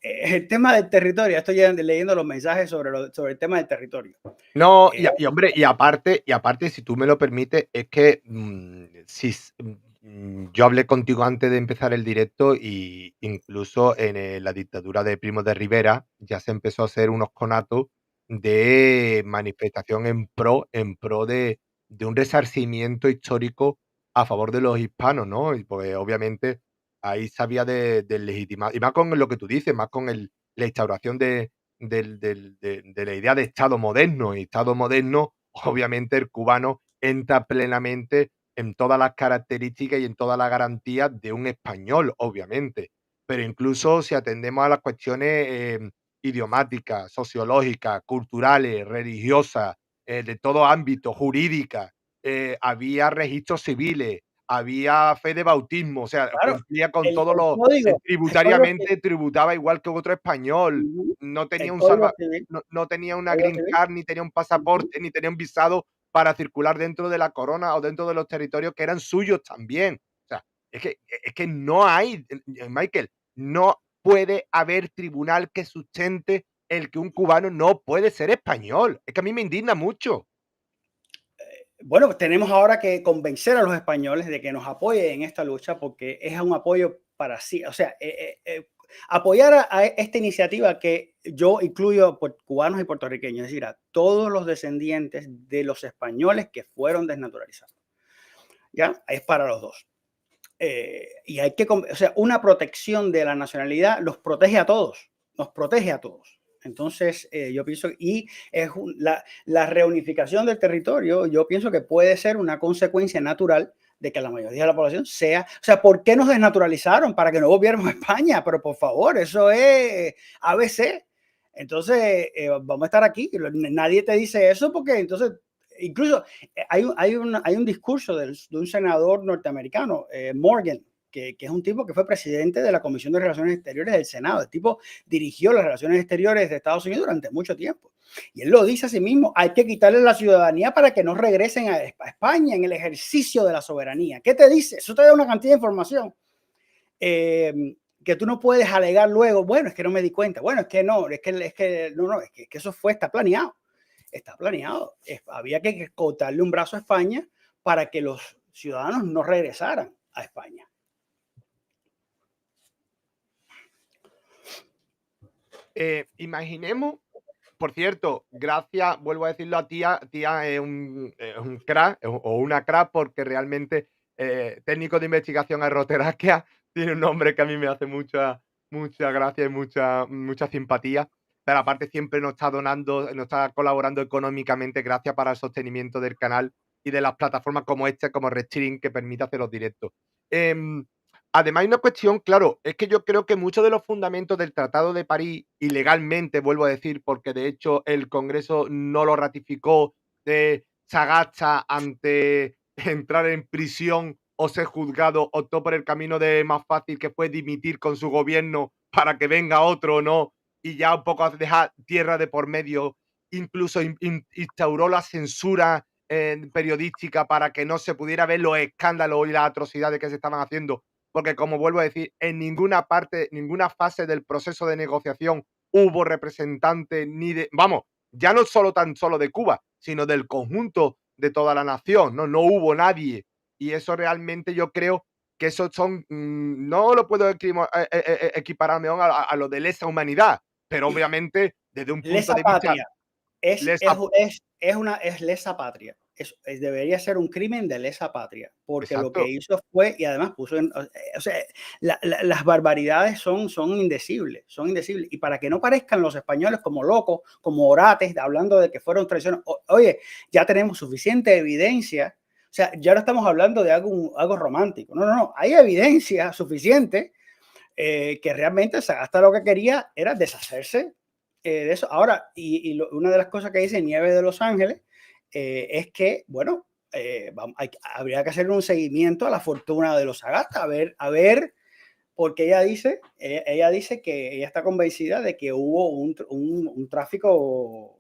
el tema del territorio, estoy leyendo los mensajes sobre el tema del territorio. No, Eh, hombre, y aparte, si tú me lo permites, es que, yo hablé contigo antes de empezar el directo y incluso en, la dictadura de Primo de Rivera ya se empezó a hacer unos conatos de manifestación en pro de un resarcimiento histórico a favor de los hispanos, ¿no? Y pues, obviamente, ahí se había de legitimar y más con lo que tú dices, más con la instauración de la idea de Estado moderno. Y Estado moderno, obviamente, el cubano entra plenamente en todas las características y en todas las garantías de un español, obviamente. Pero incluso si atendemos a las cuestiones idiomáticas, sociológicas, culturales, religiosas, de todo ámbito, jurídicas, había registros civiles, había fe de bautismo, o sea, Claro, cumplía con el, todos el los código, el código, tributariamente tributaba igual que otro español, ujú, no tenía el un código salva civil, no tenía una código green civil, card, ni tenía un ujú. pasaporte, ni tenía un visado para circular dentro de la corona o dentro de los territorios que eran suyos también. O sea, es que no hay, Michael, no puede haber tribunal que sustente el que un cubano no puede ser español. Es que a mí me indigna mucho. Bueno, tenemos ahora que convencer a los españoles de que nos apoyen en esta lucha porque es un apoyo para sí. O sea, apoyar a esta iniciativa que yo incluyo por cubanos y puertorriqueños, es decir, a todos los descendientes de los españoles que fueron desnaturalizados. ¿Ya? Es para los dos. Y hay que, o sea, una protección de la nacionalidad los protege a todos, nos protege a todos. Entonces, yo pienso, y es la reunificación del territorio, yo pienso que puede ser una consecuencia natural de que la mayoría de la población sea, o sea, ¿por qué nos desnaturalizaron? Para que no volviéramos a España, pero por favor, eso es ABC. Entonces, vamos a estar aquí, nadie te dice eso porque entonces, incluso hay un discurso de un senador norteamericano, Morgan, que es un tipo que fue presidente de la Comisión de Relaciones Exteriores del Senado. El tipo dirigió las relaciones exteriores de Estados Unidos durante mucho tiempo. Y él lo dice a sí mismo, hay que quitarle la ciudadanía para que no regresen a España en el ejercicio de la soberanía. ¿Qué te dice? Eso te da una cantidad de información que tú no puedes alegar luego, bueno, es que no me di cuenta, bueno, es que no, es que eso fue, está planeado. Está planeado. Había que cortarle un brazo a España para que los ciudadanos no regresaran a España. Imaginemos, por cierto, gracias, vuelvo a decirlo a tía, tía es un crack o una crack porque realmente técnico de investigación aeroterapia tiene un nombre que a mí me hace mucha gracia y mucha simpatía, pero aparte siempre nos está donando, nos está colaborando económicamente gracias para el sostenimiento del canal y de las plataformas como esta, como Restream, que permite hacer los directos. Em, Además, hay una cuestión, claro, es que yo creo que muchos de los fundamentos del Tratado de París, ilegalmente, vuelvo a decir, porque de hecho el Congreso no lo ratificó, de Sagasta ante entrar en prisión o ser juzgado, optó por el camino de más fácil, que fue dimitir con su gobierno para que venga otro o no, y ya un poco dejar tierra de por medio, incluso instauró la censura periodística para que no se pudiera ver los escándalos y las atrocidades que se estaban haciendo porque como vuelvo a decir, en ninguna parte, ninguna fase del proceso de negociación hubo representantes ni de, vamos, ya no solo tan solo de Cuba, sino del conjunto de toda la nación, ¿no? No hubo nadie. Y eso realmente yo creo que eso son, no lo puedo equiparar a lo de lesa humanidad, pero obviamente desde un punto Lesa de vista patria. Es, es, lesa, es lesa patria. Debería ser un crimen de lesa patria, porque lo que exacto, hizo fue, y además puso, o sea, las barbaridades son indecibles, son indecibles. Y para que no parezcan los españoles como locos, como orates, hablando de que fueron traiciones, oye, ya tenemos suficiente evidencia. O sea, ya no estamos hablando de algo romántico. No, no, no. Hay evidencia suficiente que realmente hasta lo que quería era deshacerse de eso. Ahora, una de las cosas que dice Nieves de Los Ángeles es que, bueno, habría que hacer un seguimiento a la fortuna de los Sagasta, a ver, porque ella dice que ella está convencida de que hubo un tráfico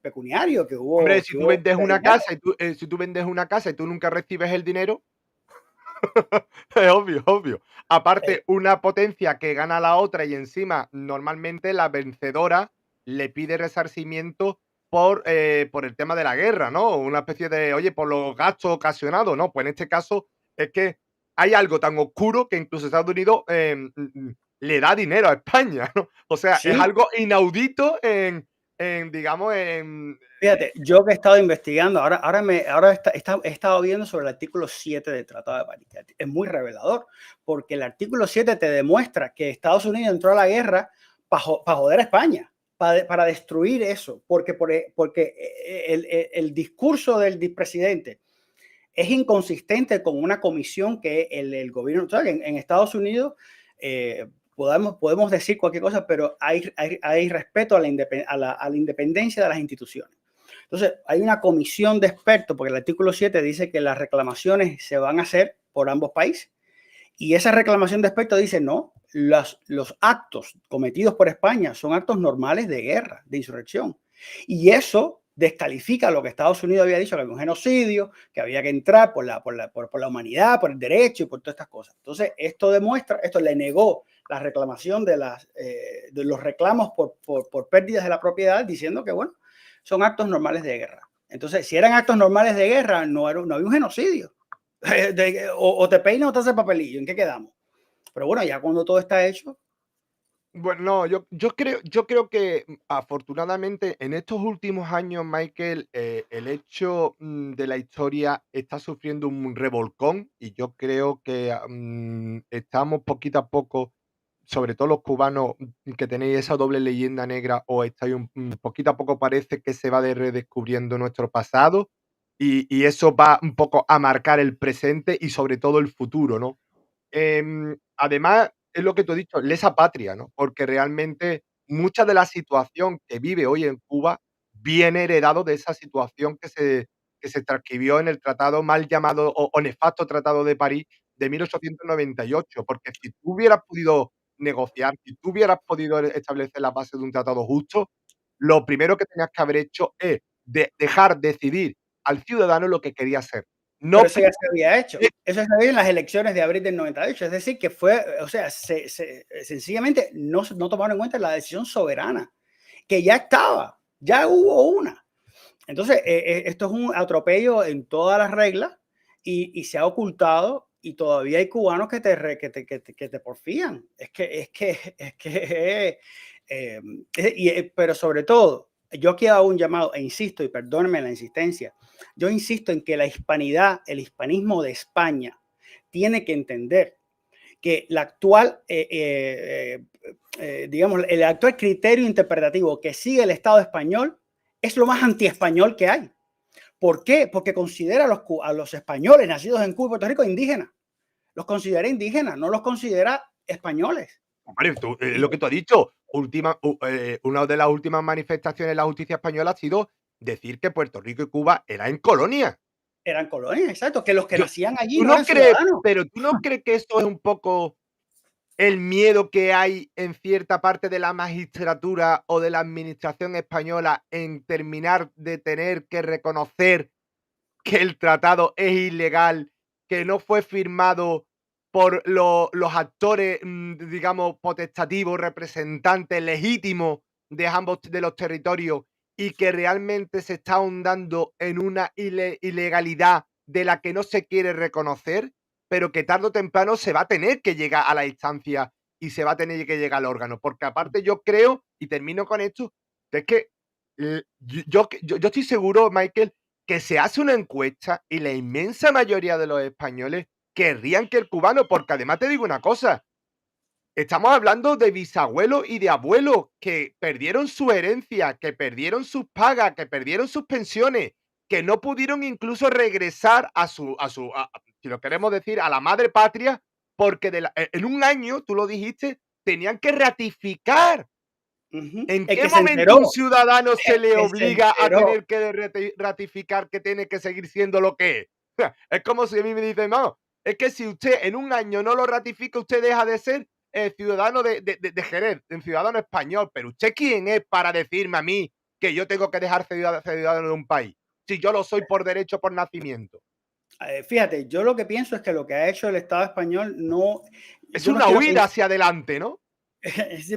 pecuniario, hombre, que si tú hubo vendes de una dinero. casa y tú, si tú vendes una casa y tú nunca recibes el dinero, es obvio, obvio. Eh, Aparte, una potencia que gana a la otra y encima normalmente la vencedora le pide resarcimiento por el tema de la guerra, ¿no? Una especie de, oye, por los gastos ocasionados, ¿no? Pues en este caso es que hay algo tan oscuro que incluso Estados Unidos le da dinero a España, ¿no? O sea, es sí, algo inaudito digamos, fíjate, yo que he estado investigando, he estado viendo sobre el artículo 7 del Tratado de París. Es muy revelador, porque el artículo 7 te demuestra que Estados Unidos entró a la guerra para joder a España, para destruir eso, porque el discurso del presidente es inconsistente con una comisión que el gobierno, ¿sabes? En Estados Unidos podemos decir cualquier cosa, pero hay respeto a la independencia de las instituciones. Entonces, hay una comisión de expertos, porque el artículo 7 dice que las reclamaciones se van a hacer por ambos países. Y esa reclamación de expertos dice, no, los actos cometidos por España son actos normales de guerra, de insurrección. Y eso descalifica lo que Estados Unidos había dicho, que había un genocidio, que había que entrar por la humanidad, por el derecho y por todas estas cosas. Entonces, esto le negó la reclamación de los reclamos por pérdidas de la propiedad, diciendo que, bueno, son actos normales de guerra. Entonces, si eran actos normales de guerra, no había un genocidio. O te peinas o te hace papelillo. ¿En qué quedamos? Pero bueno, ya cuando todo está hecho. Bueno, no, yo creo que afortunadamente en estos últimos años, Michael, el hecho de la historia está sufriendo un revolcón y yo creo que estamos poquito a poco, sobre todo los cubanos que tenéis esa doble leyenda negra, o estáis poquito a poco parece que se va redescubriendo nuestro pasado y eso va un poco a marcar el presente y sobre todo el futuro, ¿no? Además, es lo que tú has dicho, lesa patria, ¿no? Porque realmente mucha de la situación que vive hoy en Cuba viene heredado de esa situación que se transcribió en el tratado mal llamado o nefasto Tratado de París de 1898, porque si tú hubieras podido negociar, si tú hubieras podido establecer la base de un tratado justo, lo primero que tenías que haber hecho es dejar decidir al ciudadano lo que quería hacer. Pero No eso ya se había hecho. eh, Eso se había en las elecciones de abril del 98. Es decir, que fue, o sea, sencillamente no tomaron en cuenta la decisión soberana, que ya estaba, ya hubo una. Entonces, esto es un atropello en todas las reglas y se ha ocultado y todavía hay cubanos que te porfían. Pero sobre todo, yo aquí hago un llamado e insisto, y perdónenme la insistencia, yo insisto en que la hispanidad, el hispanismo de España, tiene que entender que digamos, el actual criterio interpretativo que sigue el Estado español es lo más antiespañol que hay. ¿Por qué? Porque considera a los españoles nacidos en Cuba y Puerto Rico indígenas. Los considera indígenas, no los considera españoles. Hombre, lo que tú has dicho, una de las últimas manifestaciones de la justicia española ha sido decir que Puerto Rico y Cuba eran colonia. Eran colonias, exacto, que los que Yo nacían allí ¿Tú no no eran crees ciudadanos. pero tú no crees que esto es un poco el miedo que hay en cierta parte de la magistratura o de la administración española en terminar de tener que reconocer que el tratado es ilegal, que no fue firmado por los actores, digamos, potestativos, representantes legítimos de ambos de los territorios y que realmente se está ahondando en una ilegalidad de la que no se quiere reconocer, pero que tarde o temprano se va a tener que llegar a la instancia y se va a tener que llegar al órgano. Porque aparte yo creo, y termino con esto, es que yo estoy seguro, Michael, que se hace una encuesta y la inmensa mayoría de los españoles querrían que el cubano, porque además te digo una cosa, estamos hablando de bisabuelos y de abuelos que perdieron su herencia, que perdieron sus pagas, que perdieron sus pensiones, que no pudieron incluso regresar si lo queremos decir, a la madre patria, porque en un año, tú lo dijiste, tenían que ratificar. ¿En El qué que se momento enteró, un ciudadano se el le que se obliga a enteró. tener que ratificar que tiene que seguir siendo lo que es? Es como si a mí me dicen, no, es que si usted en un año no lo ratifica, usted deja de ser ciudadano de Jerez, un ciudadano español. Pero ¿usted quién es para decirme a mí que yo tengo que dejar ciudadano de un país? Si yo lo soy por derecho, por nacimiento. Fíjate, yo lo que pienso es que lo que ha hecho el Estado español no, Es yo no una quiero huida pensar, hacia adelante, ¿no?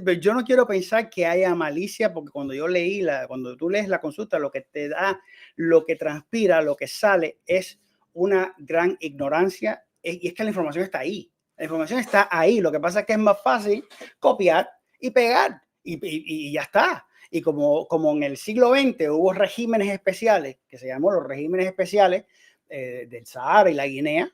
pero yo no quiero pensar que haya malicia, porque cuando tú lees la consulta, lo que te da, lo que transpira, lo que sale es una gran ignorancia, y es que la información está ahí. La información está ahí. Lo que pasa es que es más fácil copiar y pegar, y ya está. Y como en el siglo XX hubo regímenes especiales, que se llamó los regímenes especiales del Sahara y la Guinea,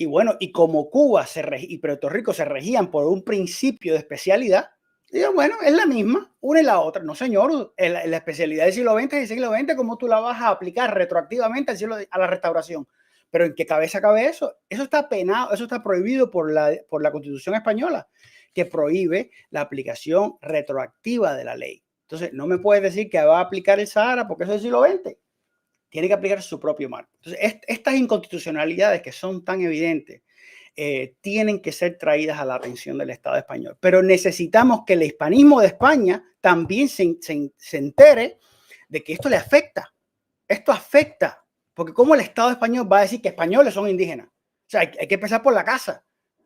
y bueno, y como Cuba y Puerto Rico se regían por un principio de especialidad, digo, bueno, es la misma, una y la otra. No, señor, la especialidad del siglo XX es el siglo XX, ¿cómo tú la vas a aplicar retroactivamente a la restauración? Pero ¿en qué cabeza cabe eso? Eso está penado, eso está prohibido por la Constitución española, que prohíbe la aplicación retroactiva de la ley. Entonces, no me puedes decir que va a aplicar el Sahara porque eso es el siglo XX. Tiene que aplicar su propio marco. Entonces, estas inconstitucionalidades que son tan evidentes tienen que ser traídas a la atención del Estado español. Pero necesitamos que el hispanismo de España también se entere de que esto le afecta. Esto afecta, porque ¿cómo el Estado español va a decir que españoles son indígenas? O sea, hay que empezar por la casa.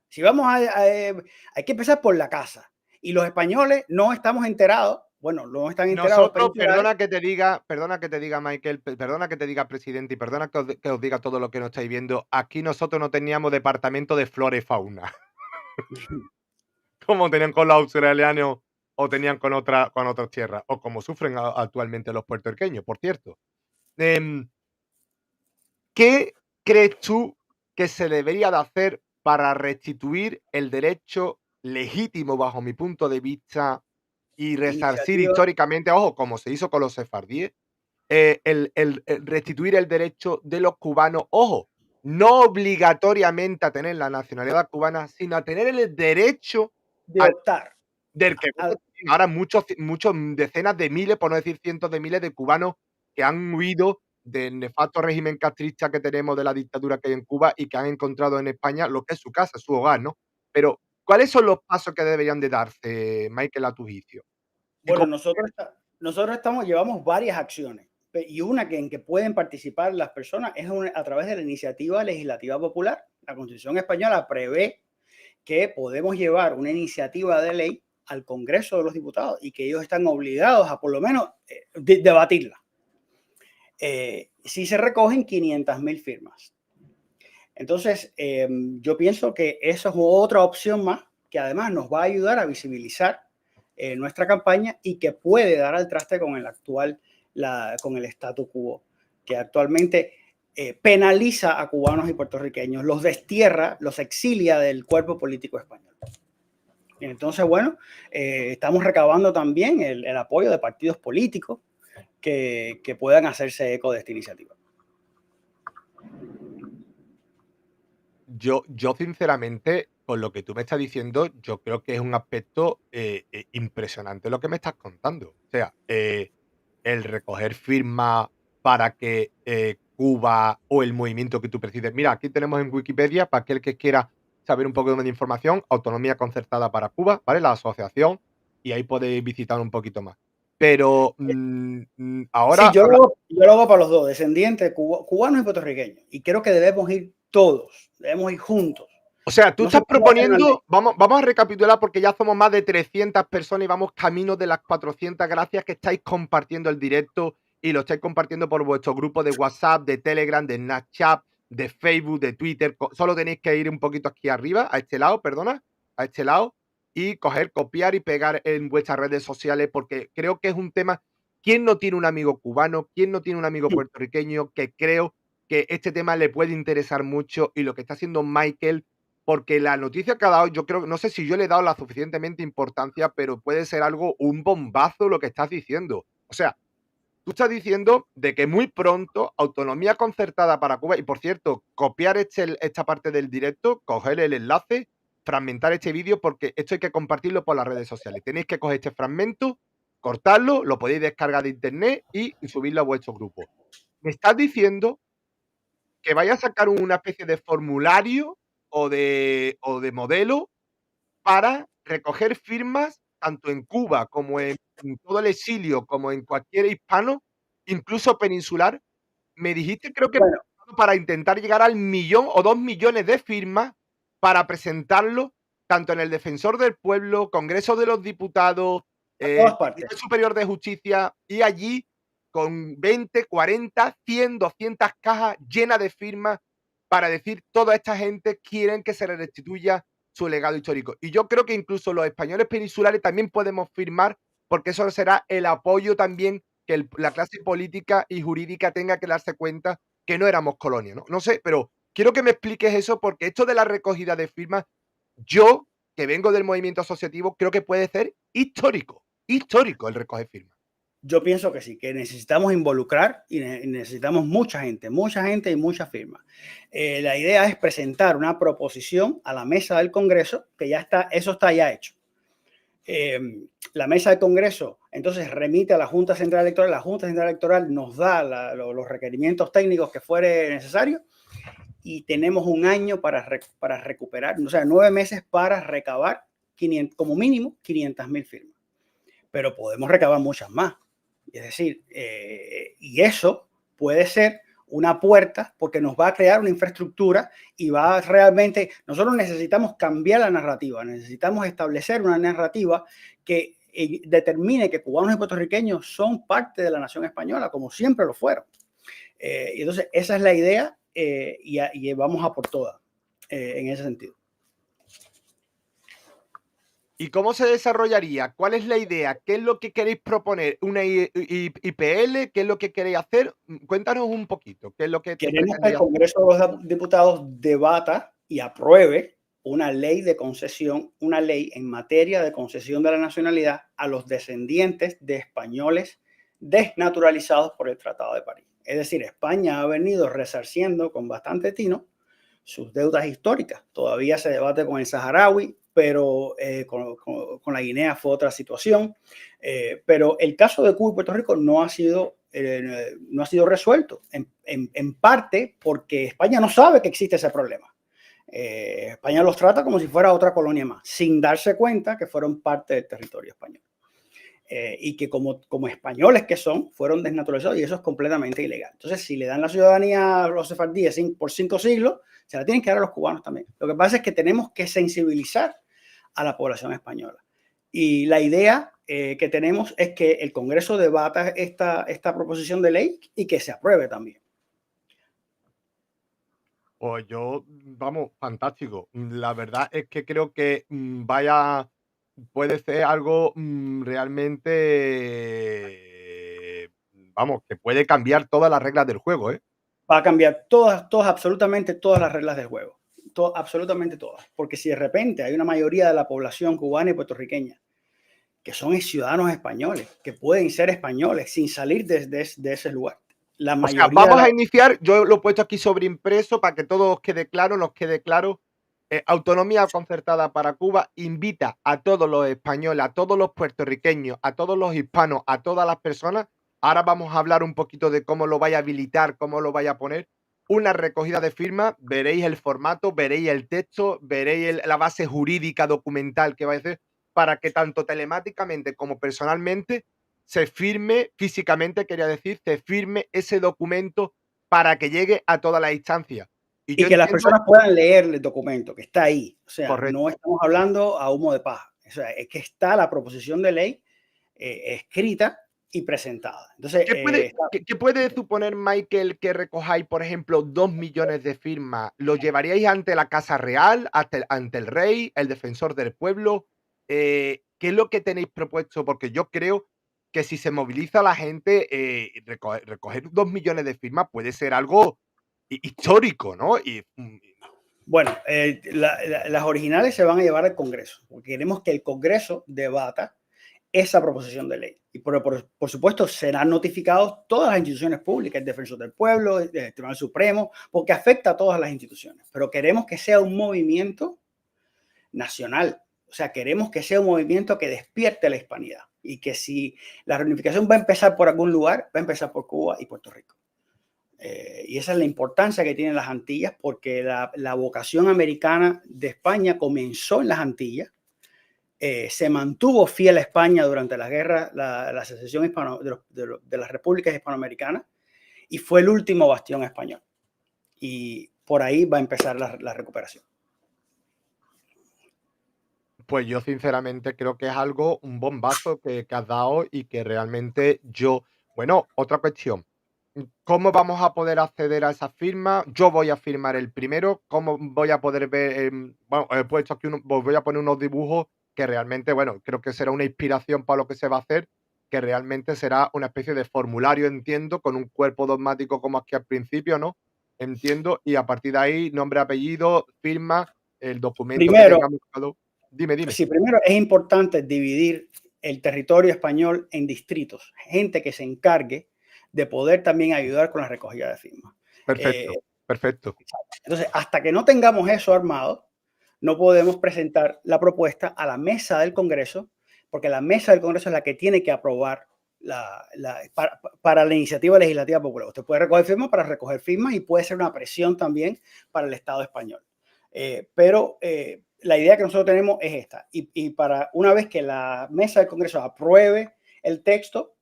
Si vamos hay que empezar por la casa. Y los españoles no estamos enterados, bueno, no están enterados los Nosotros, peninsulares. perdona que te diga, Michael, perdona que te diga, presidente, y perdona que os diga todo lo que no estáis viendo. Aquí nosotros no teníamos departamento de flora y fauna, como tenían con los australianos o tenían con otras tierras, o como sufren actualmente los puertorriqueños, por cierto. Em, ¿Qué crees tú que se debería de hacer para restituir el derecho legítimo, bajo mi punto de vista, y resarcir Iniciativa históricamente, ojo, como se hizo con los sefardíes, el restituir el derecho de los cubanos, ojo, no obligatoriamente a tener la nacionalidad cubana, sino a tener el derecho de al optar. del que ahora muchos decenas de miles, por no decir cientos de miles de cubanos que han huido del nefasto régimen castrista que tenemos, de la dictadura que hay en Cuba, y que han encontrado en España lo que es su casa, su hogar, ¿no? Pero, ¿cuáles son los pasos que deberían de darse, Michael, a tu juicio? Y Bueno, cómo nosotros llevamos varias acciones y una en que pueden participar las personas es a través de la iniciativa legislativa popular. La Constitución española prevé que podemos llevar una iniciativa de ley al Congreso de los Diputados y que ellos están obligados a por lo menos debatirla. Si se recogen 500.000 firmas. Entonces, yo pienso que eso es otra opción más que además nos va a ayudar a visibilizar nuestra campaña y que puede dar al traste con el actual, con el statu quo, que actualmente penaliza a cubanos y puertorriqueños, los destierra, los exilia del cuerpo político español. Entonces, bueno, estamos recabando también el apoyo de partidos políticos que puedan hacerse eco de esta iniciativa. Yo sinceramente, con lo que tú me estás diciendo, yo creo que es un aspecto, impresionante lo que me estás contando. O sea, el recoger firmas para que, Cuba o el movimiento que tú presides, mira, aquí tenemos en Wikipedia, para aquel que quiera saber un poco más de información, Autonomía Concertada para Cuba, ¿vale? La asociación, y ahí podéis visitar un poquito más. Pero, Sí, ahora yo lo hago para los dos, descendientes cubanos y puertorriqueños. Y creo que debemos ir todos, debemos ir juntos. o sea, tú No se estás puede hacer una ley. proponiendo, vamos a recapitular porque ya somos más de 300 personas y vamos camino de las 400. Gracias que estáis compartiendo el directo y lo estáis compartiendo por vuestro grupo de WhatsApp, de Telegram, de Snapchat, de Facebook, de Twitter. Solo tenéis que ir un poquito aquí arriba, a este lado, perdona, a este lado, y coger, copiar y pegar en vuestras redes sociales, porque creo que es un tema. ¿Quién no tiene un amigo cubano? ¿Quién no tiene un amigo puertorriqueño? Que creo que este tema le puede interesar mucho, y lo que está haciendo Michael, porque la noticia que ha dado, yo creo, no sé si yo le he dado la suficientemente importancia, pero puede ser algo, un bombazo lo que estás diciendo. O sea, tú estás diciendo de que muy pronto autonomía concertada para Cuba, y por cierto, copiar esta parte del directo, coger el enlace, fragmentar este vídeo, porque esto hay que compartirlo por las redes sociales. Tenéis que coger este fragmento, cortarlo, lo podéis descargar de internet y subirlo a vuestro grupo. Me estás diciendo que vaya a sacar una especie de formulario o de modelo para recoger firmas tanto en Cuba como en todo el exilio, como en cualquier hispano, incluso peninsular. Me dijiste, creo que Bueno, para intentar llegar al 1.000.000 o 2.000.000 de firmas para presentarlo tanto en el Defensor del Pueblo, Congreso de los Diputados, a todas Tribunal partes. Superior de Justicia, y allí con 20, 40, 100, 200 cajas llenas de firmas para decir: toda esta gente quieren que se le restituya su legado histórico. Y yo creo que incluso los españoles peninsulares también podemos firmar, porque eso será el apoyo también que la clase política y jurídica tenga que darse cuenta que no éramos colonia, ¿no? No sé, pero quiero que me expliques eso, porque esto de la recogida de firmas, yo, que vengo del movimiento asociativo, creo que puede ser histórico, histórico el recoger firmas. Yo pienso que sí, que necesitamos involucrar y necesitamos mucha gente y muchas firmas. La idea es presentar una proposición a la mesa del Congreso, que ya está, eso está ya hecho. La mesa del Congreso entonces remite a la Junta Central Electoral, la Junta Central Electoral nos da los requerimientos técnicos que fuere necesario y tenemos un año para recuperar, o sea, 9 meses para recabar 500, como mínimo 500.000 firmas, pero podemos recabar muchas más. Es decir, y eso puede ser una puerta porque nos va a crear una infraestructura y va realmente, nosotros necesitamos cambiar la narrativa, necesitamos establecer una narrativa que determine que cubanos y puertorriqueños son parte de la nación española, como siempre lo fueron. Entonces, esa es la idea y vamos a por todas en ese sentido. ¿Y cómo se desarrollaría? ¿Cuál es la idea? ¿Qué es lo que queréis proponer? ¿Una IPL? ¿Qué es lo que queréis hacer? Cuéntanos un poquito. ¿Qué es lo que Queremos que el pretendéis hacer? Congreso de los Diputados debata y apruebe una ley de concesión, una ley en materia de concesión de la nacionalidad a los descendientes de españoles desnaturalizados por el Tratado de París. Es decir, España ha venido resarciendo con bastante tino sus deudas históricas. Todavía se debate con el saharaui, pero con la Guinea fue otra situación. Pero el caso de Cuba y Puerto Rico no ha sido resuelto, en parte porque España no sabe que existe ese problema. España los trata como si fuera otra colonia más, sin darse cuenta que fueron parte del territorio español. Y que como españoles que son, fueron desnaturalizados y eso es completamente ilegal. Entonces, si le dan la ciudadanía a los sefardíes por 5 siglos, se la tienen que dar a los cubanos también. Lo que pasa es que tenemos que sensibilizar a la población española. Y la idea que tenemos es que el Congreso debata esta proposición de ley y que se apruebe también. Pues yo, vamos, fantástico. La verdad es que creo que puede ser algo realmente, vamos, que puede cambiar todas las reglas del juego, ¿eh? Va a cambiar absolutamente todas las reglas del juego. Absolutamente todas. Porque si de repente hay una mayoría de la población cubana y puertorriqueña que son ciudadanos españoles, que pueden ser españoles sin salir de ese lugar. La O sea, mayoría de vamos la... a iniciar, yo lo he puesto aquí sobre impreso para que todo os quede claro, nos quede claro. Autonomía concertada para Cuba invita a todos los españoles, a todos los puertorriqueños, a todos los hispanos, a todas las personas. Ahora vamos a hablar un poquito de cómo lo vaya a habilitar, cómo lo vaya a poner. Una recogida de firmas, veréis el formato, veréis el texto, veréis la base jurídica documental que va a ser para que tanto telemáticamente como personalmente se firme, físicamente quería decir, se firme ese documento para que llegue a toda la instancia. Y Y yo que las entiendo, personas puedan leer el documento, que está ahí. O sea, no correcto. estamos hablando a humo de paja. O sea, es que está la proposición de ley escrita y presentada. Entonces, ¿Qué puede suponer, Michael, que recojáis, por ejemplo, 2 millones de firmas? ¿Lo llevaríais ante la Casa Real, ante el rey, el defensor del pueblo? ¿Qué es lo que tenéis propuesto? Porque yo creo que si se moviliza la gente, recoger 2 millones de firmas puede ser algo histórico, ¿no? bueno, las originales se van a llevar al Congreso, porque queremos que el Congreso debata esa proposición de ley. Y por supuesto serán notificados todas las instituciones públicas, el Defensor del Pueblo, el Tribunal Supremo, porque afecta a todas las instituciones. Pero queremos que sea un movimiento nacional. O sea, queremos que sea un movimiento que despierte la hispanidad y que si la reunificación va a empezar por algún lugar, va a empezar por Cuba y Puerto Rico. Y esa es la importancia que tienen las Antillas, porque la vocación americana de España comenzó en las Antillas, se mantuvo fiel a España durante las guerras, la secesión de las repúblicas hispanoamericanas, y fue el último bastión español. Y por ahí va a empezar la recuperación. Pues yo sinceramente creo que es algo, un bombazo que has dado y que realmente yo bueno, otra cuestión, ¿cómo vamos a poder acceder a esa firma? Yo voy a firmar el primero, ¿cómo voy a poder ver? Bueno, he puesto aquí os voy a poner unos dibujos que realmente, bueno, creo que será una inspiración para lo que se va a hacer, que realmente será una especie de formulario, entiendo, con un cuerpo dogmático como aquí al principio, ¿no? Entiendo, y a partir de ahí, nombre, apellido, firma, el documento que Primero, tengamos cada. Dime, dime. sí, primero es importante dividir el territorio español en distritos, gente que se encargue de poder también ayudar con la recogida de firmas. Perfecto, perfecto. Entonces, hasta que no tengamos eso armado, no podemos presentar la propuesta a la mesa del Congreso, porque la mesa del Congreso es la que tiene que aprobar para la iniciativa legislativa popular. Usted puede recoger firmas para recoger firmas y puede ser una presión también para el Estado español. Pero la idea que nosotros tenemos es esta. Y para una vez que la mesa del Congreso apruebe el texto,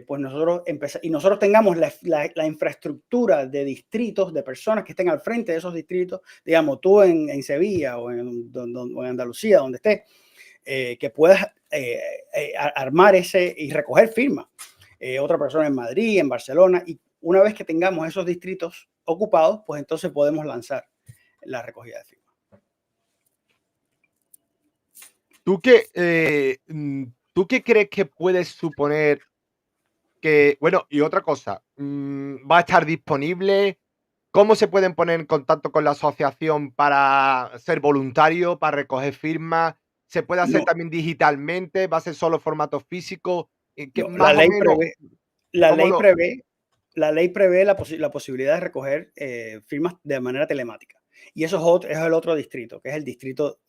pues nosotros tengamos la infraestructura de distritos, de personas que estén al frente de esos distritos, digamos, tú en Sevilla o en Andalucía, donde estés, que puedas armar ese y recoger firmas. Otra persona en Madrid, en Barcelona, y una vez que tengamos esos distritos ocupados, pues entonces podemos lanzar la recogida de firmas. ¿Tú qué crees que puedes suponer que, bueno, y otra cosa, va a estar disponible? ¿Cómo se pueden poner en contacto con la asociación para ser voluntario, para recoger firmas? ¿Se puede hacer No, también digitalmente? ¿Va a ser solo formato físico? ¿Qué no, más o menos la cómo ley lo? prevé, la ley prevé la posibilidad de recoger firmas de manera telemática. Y eso es el otro distrito, que es el distrito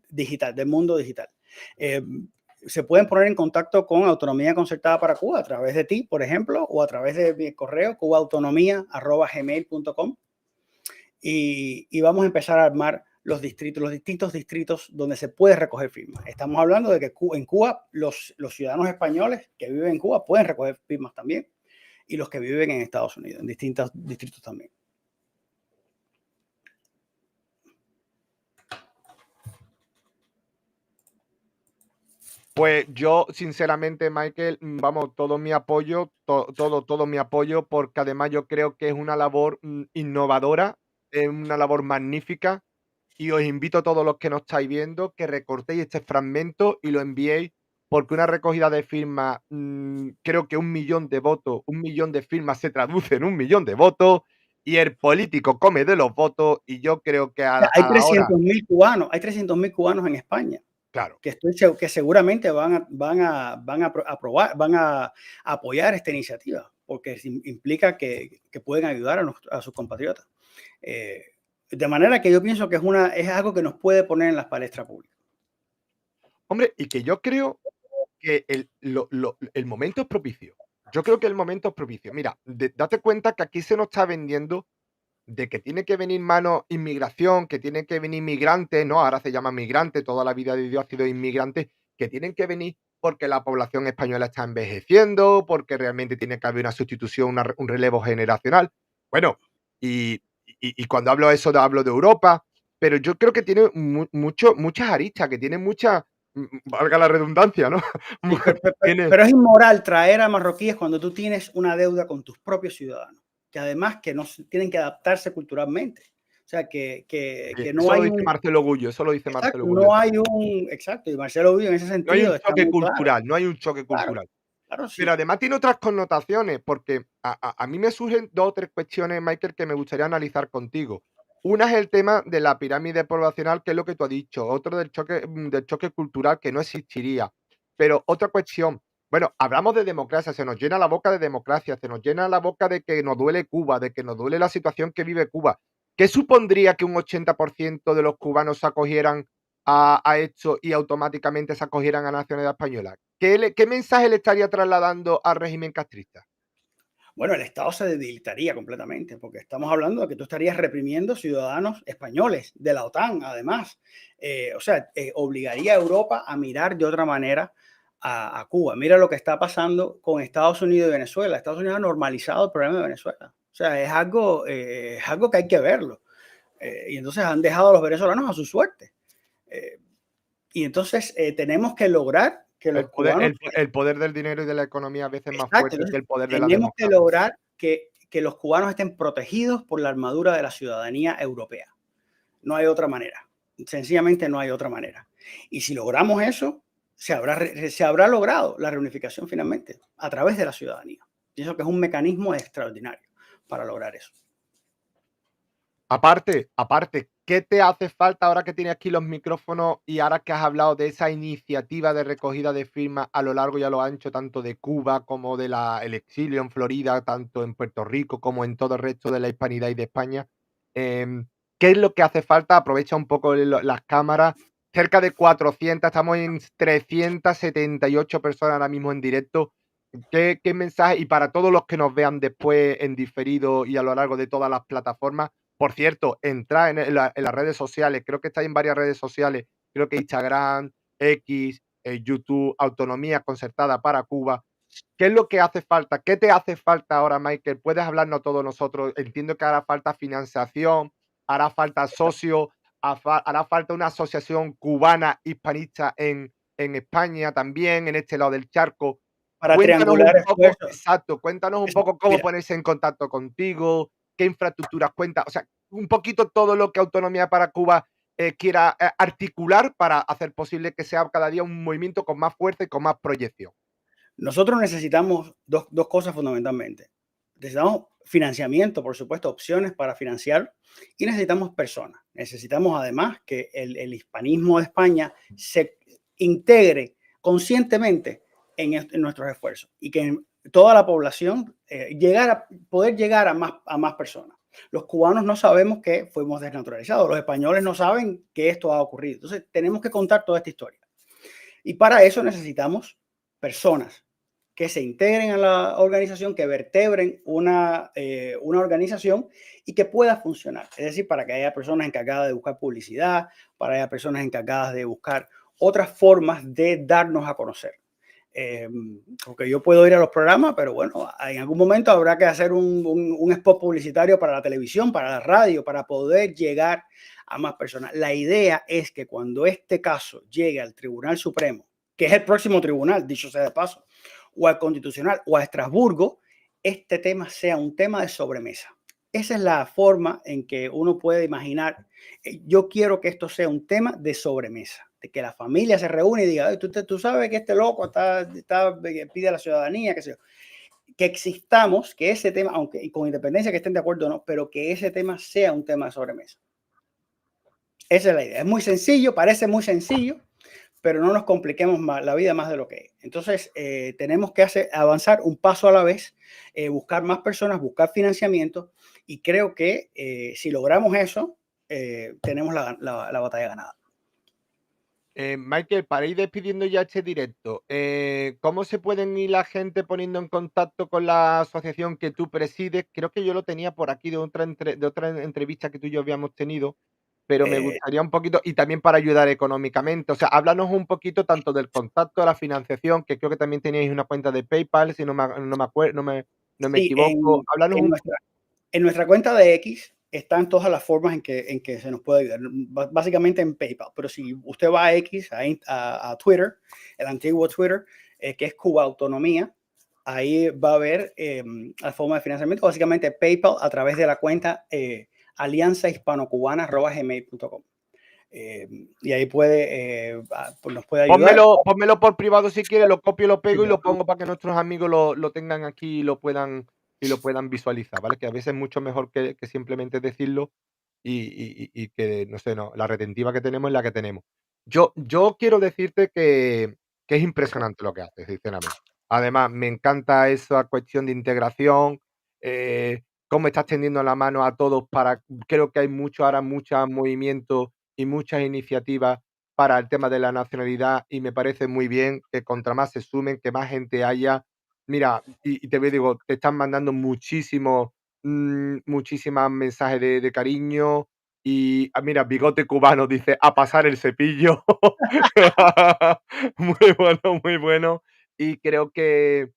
digital, del mundo digital. Se pueden poner en contacto con Autonomía Concertada para Cuba a través de ti, por ejemplo, o a través de mi correo, cubaautonomía@gmail.com. Y vamos a empezar a armar los distintos distritos donde se puede recoger firmas. Estamos hablando de que en Cuba los ciudadanos españoles que viven en Cuba pueden recoger firmas también, y los que viven en Estados Unidos, en distintos distritos también. Pues yo, sinceramente, Michael, vamos, todo mi apoyo, todo mi apoyo, porque además yo creo que es una labor innovadora, es una labor magnífica. Y os invito a todos los que nos estáis viendo que recortéis este fragmento y lo enviéis, porque una recogida de firmas, creo que 1.000.000 de votos, 1.000.000 de firmas se traduce en 1.000.000 de votos, y el político come de los votos, y yo creo que Hay a la hora, 300.000 cubanos, hay 300.000 cubanos en España claro, que seguramente van a aprobar, van a apoyar esta iniciativa, porque implica que pueden ayudar a sus compatriotas. De manera que yo pienso que es algo que nos puede poner en las palestras públicas. hombre, y que yo creo que el momento es propicio. Yo creo que el momento es propicio. Mira, date cuenta que aquí se nos está vendiendo de que tiene que venir mano inmigración, que tiene que venir migrante, ¿no? Ahora se llama migrante, toda la vida de Dios ha sido inmigrante, que tienen que venir porque la población española está envejeciendo, porque realmente tiene que haber una sustitución, un relevo generacional. Bueno, y cuando hablo de eso, hablo de Europa, pero yo creo que tiene muchas aristas, que tiene muchas, valga la redundancia, ¿no? Sí, Tiene, pero es inmoral traer a marroquíes cuando tú tienes una deuda con tus propios ciudadanos, que además que no tienen que adaptarse culturalmente. O sea, que no eso lo hay dice un, Marcelo Gullo, eso lo dice exacto, Marcelo Gullo. no hay un, exacto, y Marcelo Rubio en ese No hay un sentido está choque muy claro. cultural, no hay un choque Claro, cultural. claro, Pero sí. además tiene otras connotaciones, porque a mí me surgen 2 o 3 cuestiones, Michael, que me gustaría analizar contigo. Una es el tema de la pirámide poblacional, que es lo que tú has dicho, otro del choque cultural que no existiría. Pero otra cuestión, bueno, hablamos de democracia, se nos llena la boca de democracia, se nos llena la boca de que nos duele Cuba, de que nos duele la situación que vive Cuba. ¿Qué supondría que un 80% de los cubanos se acogieran a esto y automáticamente se acogieran a la nacionalidad española? ¿Qué mensaje le estaría trasladando al régimen castrista? Bueno, el Estado se debilitaría completamente, porque estamos hablando de que tú estarías reprimiendo ciudadanos españoles de la OTAN, además. Obligaría a Europa a mirar de otra manera a Cuba. Mira lo que está pasando con Estados Unidos y Venezuela. Estados Unidos ha normalizado el problema de Venezuela. O sea, es algo que hay que verlo. Y entonces han dejado a los venezolanos a su suerte. Y entonces tenemos que lograr que los El poder, cubanos. el poder del dinero y de la economía a veces es más Exacto, fuerte que entonces el poder de la tenemos que democracia. lograr que los cubanos estén protegidos por la armadura de la ciudadanía europea. No hay otra manera. Sencillamente no hay otra manera. Y si logramos eso, se habrá logrado la reunificación finalmente a través de la ciudadanía. Pienso que es un mecanismo extraordinario para lograr eso. Aparte, ¿qué te hace falta ahora que tienes aquí los micrófonos y ahora que has hablado de esa iniciativa de recogida de firmas a lo largo y a lo ancho, tanto de Cuba como de el exilio en Florida, tanto en Puerto Rico como en todo el resto de la hispanidad y de España? Em, ¿Qué es lo que hace falta? Aprovecha un poco las cámaras. Cerca de 400, estamos en 378 personas ahora mismo en directo. ¿Qué mensaje? Y para todos los que nos vean después en diferido y a lo largo de todas las plataformas, por cierto, entrad en las redes sociales, creo que estáis en varias redes sociales, creo que Instagram, X, YouTube, Autonomía Concertada para Cuba. ¿Qué es lo que hace falta? ¿Qué te hace falta ahora, Michael? Puedes hablarnos a todos nosotros. Entiendo que hará falta financiación, hará falta socios, hará falta una asociación cubana hispanista en España también, en este lado del charco. para Cuéntanos triangular un poco, esfuerzos. exacto, cuéntanos un Eso, poco cómo mira, ponerse en contacto contigo, qué infraestructuras cuenta, o sea, un poquito todo lo que Autonomía para Cuba quiera articular para hacer posible que sea cada día un movimiento con más fuerza y con más proyección. nosotros necesitamos dos cosas fundamentalmente. Necesitamos financiamiento, por supuesto, opciones para financiar y necesitamos personas. Necesitamos además que el hispanismo de España se integre conscientemente en nuestros esfuerzos y que toda la población poder llegar a más personas. Los cubanos no sabemos que fuimos desnaturalizados, los españoles no saben que esto ha ocurrido. Entonces tenemos que contar toda esta historia. Y para eso necesitamos personas que se integren a la organización, que vertebren una organización y que pueda funcionar. Es decir, para que haya personas encargadas de buscar publicidad, para que haya personas encargadas de buscar otras formas de darnos a conocer. Porque yo puedo ir a los programas, pero bueno, en algún momento habrá que hacer un spot publicitario para la televisión, para la radio, para poder llegar a más personas. La idea es que cuando este caso llegue al Tribunal Supremo, que es el próximo tribunal, dicho sea de paso, o al Constitucional o a Estrasburgo, este tema sea un tema de sobremesa. Esa es la forma en que uno puede imaginar. Yo quiero que esto sea un tema de sobremesa, de que la familia se reúne y diga, tú sabes que este loco pide la ciudadanía, qué sé yo. Que existamos, que ese tema, aunque con independencia que estén de acuerdo o no, pero que ese tema sea un tema de sobremesa. Esa es la idea. Es muy sencillo, parece muy sencillo, pero no nos compliquemos más, la vida más de lo que es. Entonces, tenemos que avanzar un paso a la vez, buscar más personas, buscar financiamiento, y creo que si logramos eso, tenemos la batalla ganada. Michael, para ir despidiendo ya este directo, ¿cómo se pueden ir la gente poniendo en contacto con la asociación que tú presides? Creo que yo lo tenía por aquí de otra entrevista que tú y yo habíamos tenido, pero me Eh, gustaría un poquito, y también para ayudar económicamente. O sea, háblanos un poquito tanto del contacto, la financiación, que creo que también teníais una cuenta de PayPal, si no me acuerdo, no me sí, equivoco. Háblanos en un en nuestra cuenta de X están todas las formas en que se nos puede ayudar, básicamente en PayPal. Pero si usted va a X, a Twitter, el antiguo Twitter, que es Cuba Autonomía, ahí va a ver la forma de financiamiento, básicamente PayPal a través de la cuenta alianzahispanocubana@gmail.com. Y ahí pues nos puede ayudar. pónmelo por privado si quieres, lo copio, lo pego y lo pongo para que nuestros amigos lo tengan aquí y lo puedan visualizar, ¿vale? Que a veces es mucho mejor que simplemente decirlo y que, no sé, no, la retentiva que tenemos es la que tenemos. Yo quiero decirte que es impresionante lo que haces, sinceramente. Además, me encanta esa cuestión de integración, cómo estás tendiendo la mano a todos para creo que hay mucho ahora, muchos movimientos y muchas iniciativas para el tema de la nacionalidad y me parece muy bien que contra más se sumen, que más gente haya. Mira, y te digo, te están mandando muchísimas mensajes de cariño y, mira, Bigote Cubano dice: "A pasar el cepillo". Muy bueno, muy bueno. Y creo que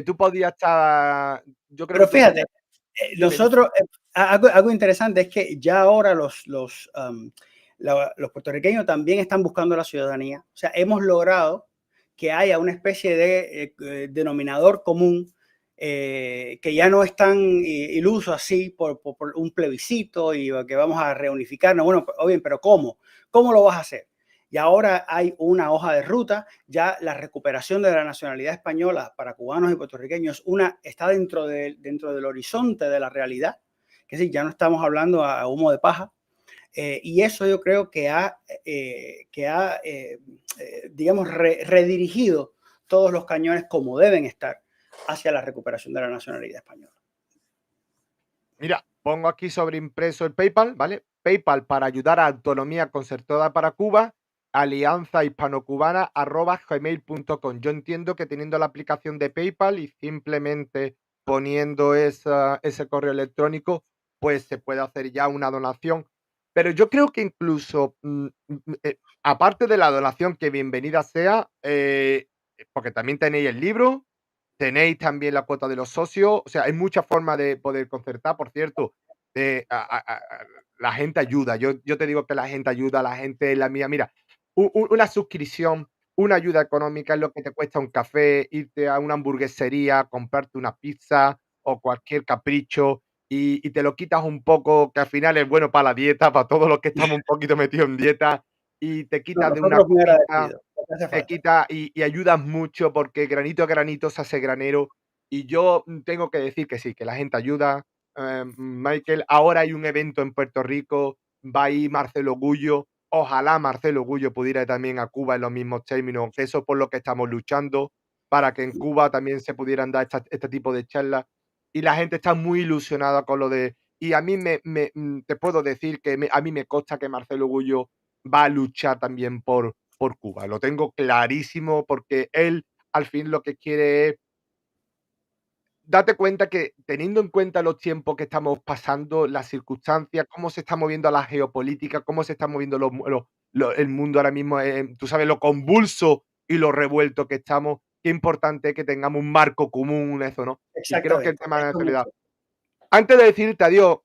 tú podías estar yo creo que Pero tú fíjate, podías dime, dime. nosotros, algo interesante es que ya ahora los puertorriqueños también están buscando la ciudadanía. O sea, hemos logrado que haya una especie de denominador común, que ya no es tan iluso así por un plebiscito y que vamos a reunificarnos. Bueno, oye, pero ¿cómo? ¿Cómo lo vas a hacer? Y ahora hay una hoja de ruta, ya la recuperación de la nacionalidad española para cubanos y puertorriqueños está dentro del horizonte de la realidad, que sí, ya no estamos hablando a humo de paja. Y eso yo creo que ha digamos, redirigido todos los cañones como deben estar hacia la recuperación de la nacionalidad española. Mira, pongo aquí sobreimpreso el PayPal, ¿vale? PayPal para ayudar a Autonomía Concertada para Cuba, alianza hispano-cubana @gmail.com. Yo entiendo que teniendo la aplicación de PayPal y simplemente poniendo ese correo electrónico, pues se puede hacer ya una donación. Pero yo creo que incluso, aparte de la donación, que bienvenida sea, porque también tenéis el libro, tenéis también la cuota de los socios, o sea, hay muchas formas de poder concertar, por cierto, la gente ayuda, yo te digo que la gente ayuda, la gente es la mía, mira, una suscripción, una ayuda económica es lo que te cuesta un café, irte a una hamburguesería, comprarte una pizza o cualquier capricho y te lo quitas un poco, que al final es bueno para la dieta, para todos los que estamos un poquito metidos en dieta, y te No, quitas de una nosotros muy copita, agradecidos, lo que hace te falta. quita y ayudas mucho porque granito a granito se hace granero. Y yo tengo que decir que sí, que la gente ayuda. Michael, ahora hay un evento en Puerto Rico, va a ir Marcelo Gullo. Ojalá Marcelo Gullo pudiera ir también a Cuba en los mismos términos, que eso es por lo que estamos luchando, para que en Cuba también se pudieran dar este tipo de charlas. Y la gente está muy ilusionada con lo de... Y a mí te puedo decir que a mí me consta que Marcelo Gullo va a luchar también por Cuba. Lo tengo clarísimo porque él al fin lo que quiere es date cuenta que teniendo en cuenta los tiempos que estamos pasando, las circunstancias, cómo se está moviendo la geopolítica, cómo se está moviendo el mundo ahora mismo, tú sabes lo convulso y lo revuelto que estamos, qué importante es que tengamos un marco común, eso, ¿no? Y creo que el Exactamente, tema de la eso es nacionalidad. mucho. Antes de decirte adiós,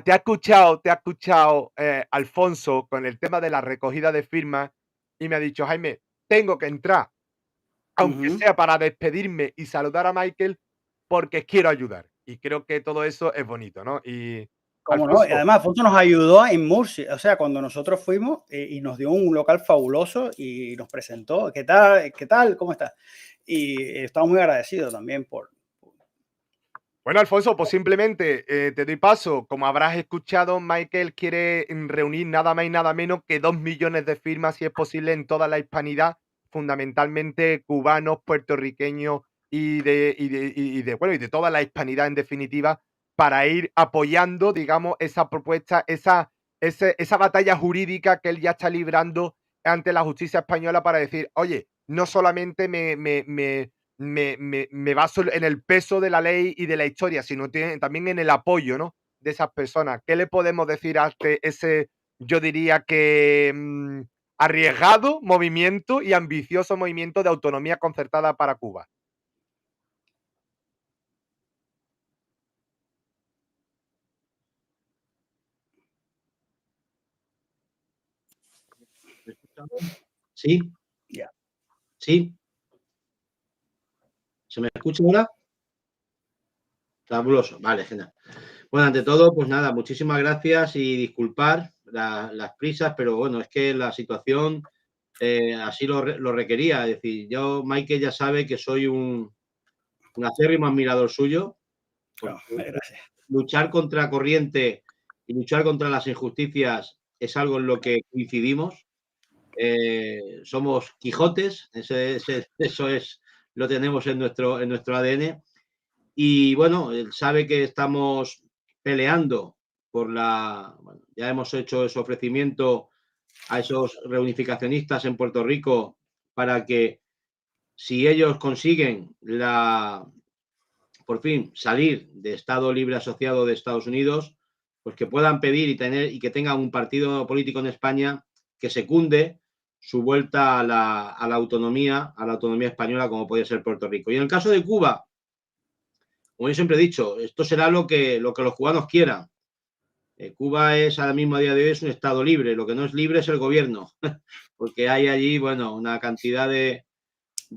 te ha escuchado Alfonso con el tema de la recogida de firmas y me ha dicho, Jaime, tengo que entrar, aunque Ujú. sea para despedirme y saludar a Michael, porque quiero ayudar. Y creo que todo eso es bonito, ¿no? Y ¿Cómo no? Y Alfonso, además, Alfonso nos ayudó en Murcia, o sea, cuando nosotros fuimos y nos dio un local fabuloso y nos presentó, ¿qué tal? ¿Qué tal? ¿Cómo estás? Y estamos muy agradecidos también bueno, Alfonso, pues simplemente te doy paso. Como habrás escuchado, Michael quiere reunir nada más y nada menos que 2 millones de firmas, si es posible, en toda la hispanidad, fundamentalmente cubanos, puertorriqueños y de toda la hispanidad en definitiva, para ir apoyando, digamos, esa propuesta, esa batalla jurídica que él ya está librando ante la justicia española para decir, oye, no solamente me baso en el peso de la ley y de la historia, sino también en el apoyo, ¿no? De esas personas. ¿Qué le podemos decir a ese, yo diría que arriesgado movimiento y ambicioso movimiento de autonomía concertada para Cuba? ¿Me escuchan? Sí, ya. sí. ¿Se me escucha ahora? Fabuloso, vale, genial. Bueno, ante todo, pues nada, muchísimas gracias y disculpar las prisas, pero bueno, es que la situación así lo requería. Es decir, yo, Michael, ya sabe que soy un acérrimo admirador suyo, porque No, gracias. luchar contra corriente y luchar contra las injusticias es algo en lo que coincidimos. Somos Quijotes, eso es, lo tenemos en nuestro ADN. Y bueno, él sabe que estamos peleando bueno, ya hemos hecho ese ofrecimiento a esos reunificacionistas en Puerto Rico para que si ellos consiguen por fin salir de Estado Libre Asociado de Estados Unidos, pues que puedan pedir y que tengan un partido político en España que secunde su vuelta a la autonomía española como puede ser Puerto Rico. Y en el caso de Cuba, como yo siempre he dicho, esto será lo que los cubanos quieran. Cuba es ahora mismo a día de hoy es un estado libre, lo que no es libre es el gobierno, porque hay allí, bueno, una cantidad de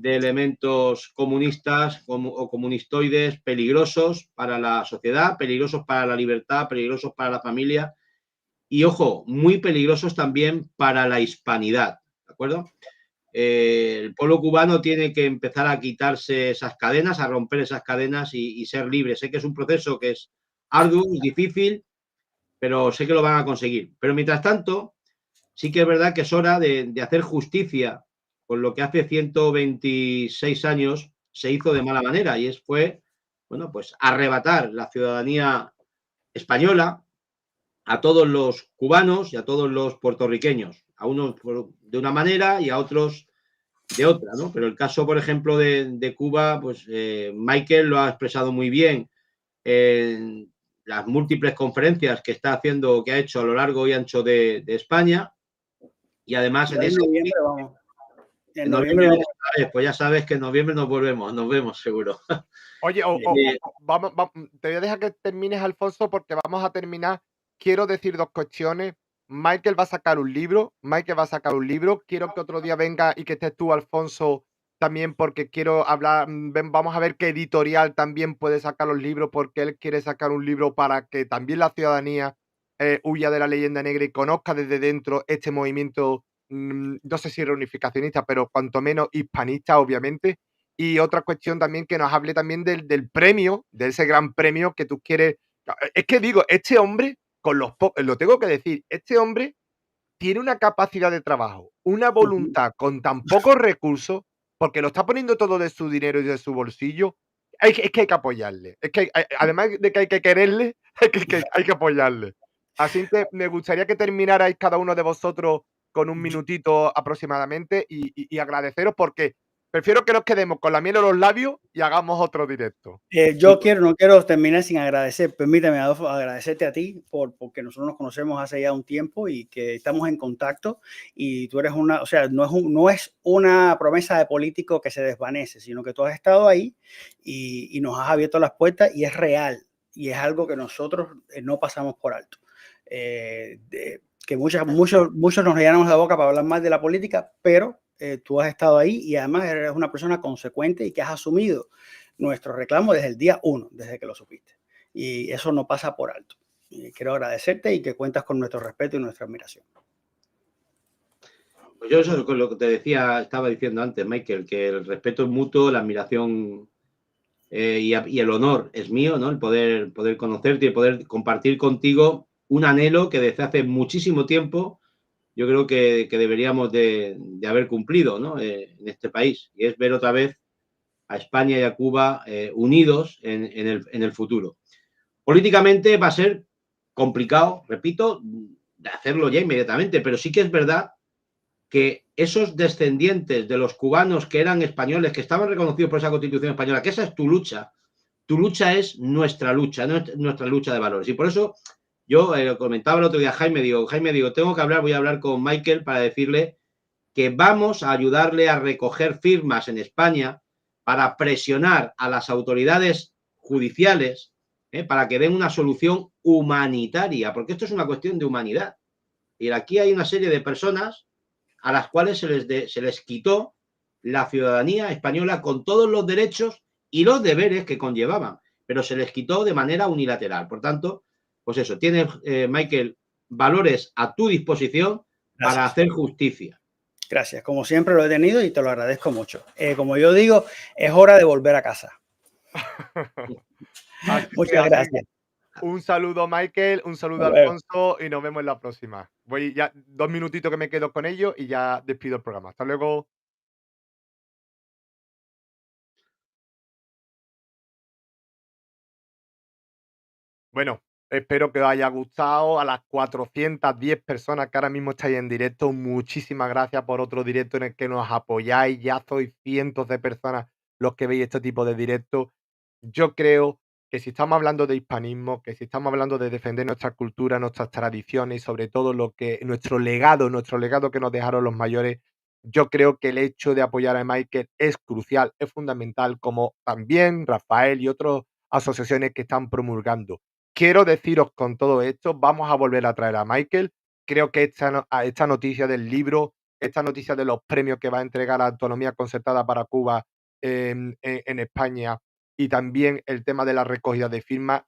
elementos comunistas o comunistoides peligrosos para la sociedad, peligrosos para la libertad, peligrosos para la familia y, ojo, muy peligrosos también para la hispanidad, ¿de acuerdo? el pueblo cubano tiene que empezar a quitarse esas cadenas, a romper esas cadenas y ser libre. Sé que es un proceso que es arduo, es difícil, pero sé que lo van a conseguir. Pero mientras tanto, sí que es verdad que es hora de hacer justicia con lo que hace 126 años se hizo de mala manera y fue, bueno, pues arrebatar la ciudadanía española a todos los cubanos y a todos los puertorriqueños, a unos de una manera y a otros de otra, ¿no? Pero el caso, por ejemplo, de Cuba, pues Michael lo ha expresado muy bien en las múltiples conferencias que está haciendo, que ha hecho a lo largo y ancho de España, y además Ya en en ese noviembre vamos. En en noviembre noviembre vamos. otra vez, pues ya sabes que en noviembre nos volvemos, nos vemos seguro. Oye, Eh, vamos, te voy a dejar que termines, Alfonso, porque vamos a terminar. Quiero decir dos cuestiones. Michael va a sacar un libro. Michael va a sacar un libro. Quiero que otro día venga y que estés tú, Alfonso, también, porque quiero hablar. Vamos a ver qué editorial también puede sacar los libros, porque él quiere sacar un libro para que también la ciudadanía huya de la leyenda negra y conozca desde dentro este movimiento, no sé si reunificacionista, pero cuanto menos hispanista, obviamente. Y otra cuestión también que nos hable también del premio, de ese gran premio que tú quieres. Es que digo, este hombre, lo tengo que decir, este hombre tiene una capacidad de trabajo, una Ujú. voluntad con tan pocos recursos, porque lo está poniendo todo de su dinero y de su bolsillo. Es que hay que apoyarle. Es que además de que hay que quererle, hay que apoyarle. Así que me gustaría que terminarais cada uno de vosotros con un minutito aproximadamente y agradeceros porque prefiero que nos quedemos con la miel en los labios y hagamos otro directo. Yo no quiero terminar sin agradecer. Permítame, Adolfo, agradecerte a ti porque nosotros nos conocemos hace ya un tiempo y que estamos en contacto y tú eres o sea, no es una promesa de político que se desvanece, sino que tú has estado ahí y nos has abierto las puertas y es real y es algo que nosotros no pasamos por alto. Que muchos nos llenamos la boca para hablar más de la política, pero tú has estado ahí y además eres una persona consecuente y que has asumido nuestro reclamo desde el día 1, desde que lo supiste. Y eso no pasa por alto. Y quiero agradecerte y que cuentas con nuestro respeto y nuestra admiración. pues yo eso es lo que te decía, estaba diciendo antes, Michael, que el respeto es mutuo, la admiración y el honor es mío, ¿no? El poder conocerte y poder compartir contigo un anhelo que desde hace muchísimo tiempo yo creo que deberíamos de haber cumplido, ¿no? En este país, y es ver otra vez a España y a Cuba unidos en el futuro. Políticamente va a ser complicado, repito, de hacerlo ya inmediatamente, pero sí que es verdad que esos descendientes de los cubanos que eran españoles, que estaban reconocidos por esa Constitución española, que esa es tu lucha es nuestra lucha, nuestra lucha de valores. Y por eso yo comentaba el otro día a Jaime, digo, tengo que hablar, voy a hablar con Michael para decirle que vamos a ayudarle a recoger firmas en España para presionar a las autoridades judiciales para que den una solución humanitaria, porque esto es una cuestión de humanidad. Y aquí hay una serie de personas a las cuales se les quitó la ciudadanía española con todos los derechos y los deberes que conllevaban, pero se les quitó de manera unilateral. Por tanto, pues eso, tienes, Michael, valores a tu disposición para Gracias. hacer justicia. Gracias. Como siempre lo he tenido y te lo agradezco mucho. Como yo digo, es hora de volver a casa. Muchas gracias. Un saludo, Michael, un saludo, Hasta luego. Alfonso, y nos vemos en la próxima. Voy ya 2 minutitos que me quedo con ellos y ya despido el programa. Hasta luego. Bueno, espero que os haya gustado. A las 410 personas que ahora mismo estáis en directo, muchísimas gracias por otro directo en el que nos apoyáis. Ya sois cientos de personas los que veis este tipo de directo. Yo creo que si estamos hablando de hispanismo, que si estamos hablando de defender nuestra cultura, nuestras tradiciones y sobre todo nuestro legado que nos dejaron los mayores, yo creo que el hecho de apoyar a Michael es crucial, es fundamental, como también Rafael y otras asociaciones que están promulgando. Quiero deciros con todo esto, vamos a volver a traer a Michael. Creo que esta noticia del libro, esta noticia de los premios que va a entregar la Autonomía Concertada para Cuba en España y también el tema de la recogida de firmas,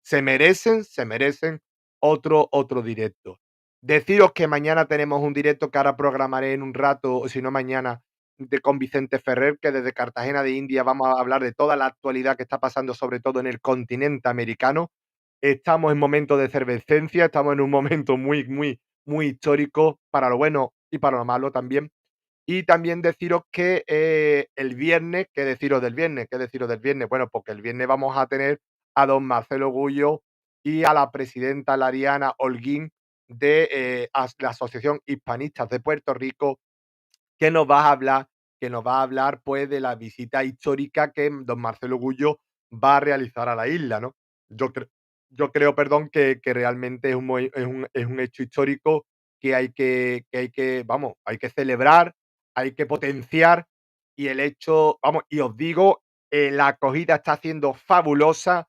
se merecen otro directo. Deciros que mañana tenemos un directo que ahora programaré en un rato, o si no mañana, con Vicente Ferrer, que desde Cartagena de India vamos a hablar de toda la actualidad que está pasando, sobre todo en el continente americano. Estamos en momento de efervescencia, estamos en un momento muy, muy, muy histórico para lo bueno y para lo malo también. Y también deciros que el viernes, ¿qué deciros del viernes? ¿Qué deciros del viernes? Bueno, porque el viernes vamos a tener a don Marcelo Gullo y a la presidenta Lariana Holguín de la Asociación Hispanistas de Puerto Rico, que nos va a hablar pues de la visita histórica que don Marcelo Gullo va a realizar a la isla, ¿no? Yo, yo creo, perdón, que realmente es un hecho histórico vamos, hay que celebrar, hay que potenciar, y el hecho, vamos, y os digo, la acogida está siendo fabulosa.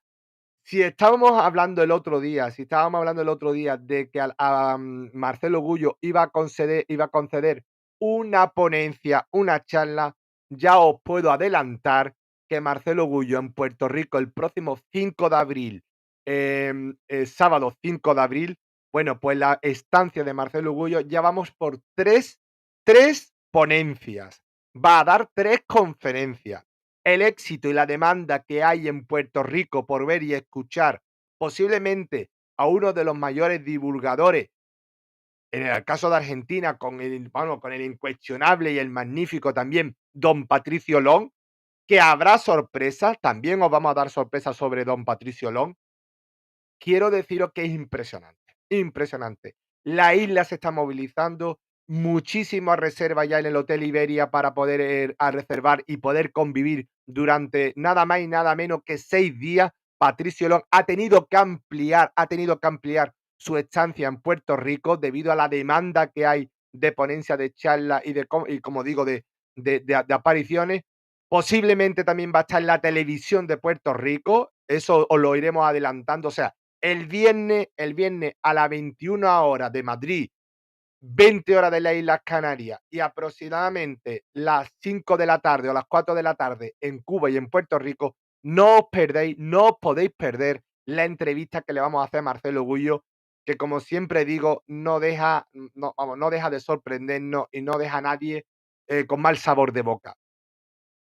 Si estábamos hablando el otro día de que Marcelo Gullo iba a conceder una ponencia, una charla, ya os puedo adelantar que Marcelo Gullo en Puerto Rico el próximo 5 de abril, sábado 5 de abril, bueno, pues la estancia de Marcelo Gullo ya vamos por tres ponencias. Va a dar 3 conferencias. El éxito y la demanda que hay en Puerto Rico por ver y escuchar posiblemente a uno de los mayores divulgadores, en el caso de Argentina, con el incuestionable y el magnífico también don Patricio Long, que habrá sorpresas, también os vamos a dar sorpresas sobre don Patricio Long. Quiero deciros que es impresionante, impresionante. La isla se está movilizando, muchísimas reservas ya en el Hotel Iberia para poder a reservar y poder convivir durante nada más y nada menos que 6 días. Patricio Long ha tenido que ampliar su estancia en Puerto Rico debido a la demanda que hay de ponencia, de charla y como digo, de apariciones. Posiblemente también va a estar en la televisión de Puerto Rico, eso os lo iremos adelantando. O sea, el viernes a las 21 horas de Madrid, 20 horas de las Islas Canarias y aproximadamente las 5 de la tarde o las 4 de la tarde en Cuba y en Puerto Rico, no os podéis perder la entrevista que le vamos a hacer a Marcelo Gullo, que como siempre digo, no deja de sorprendernos y no deja a nadie con mal sabor de boca.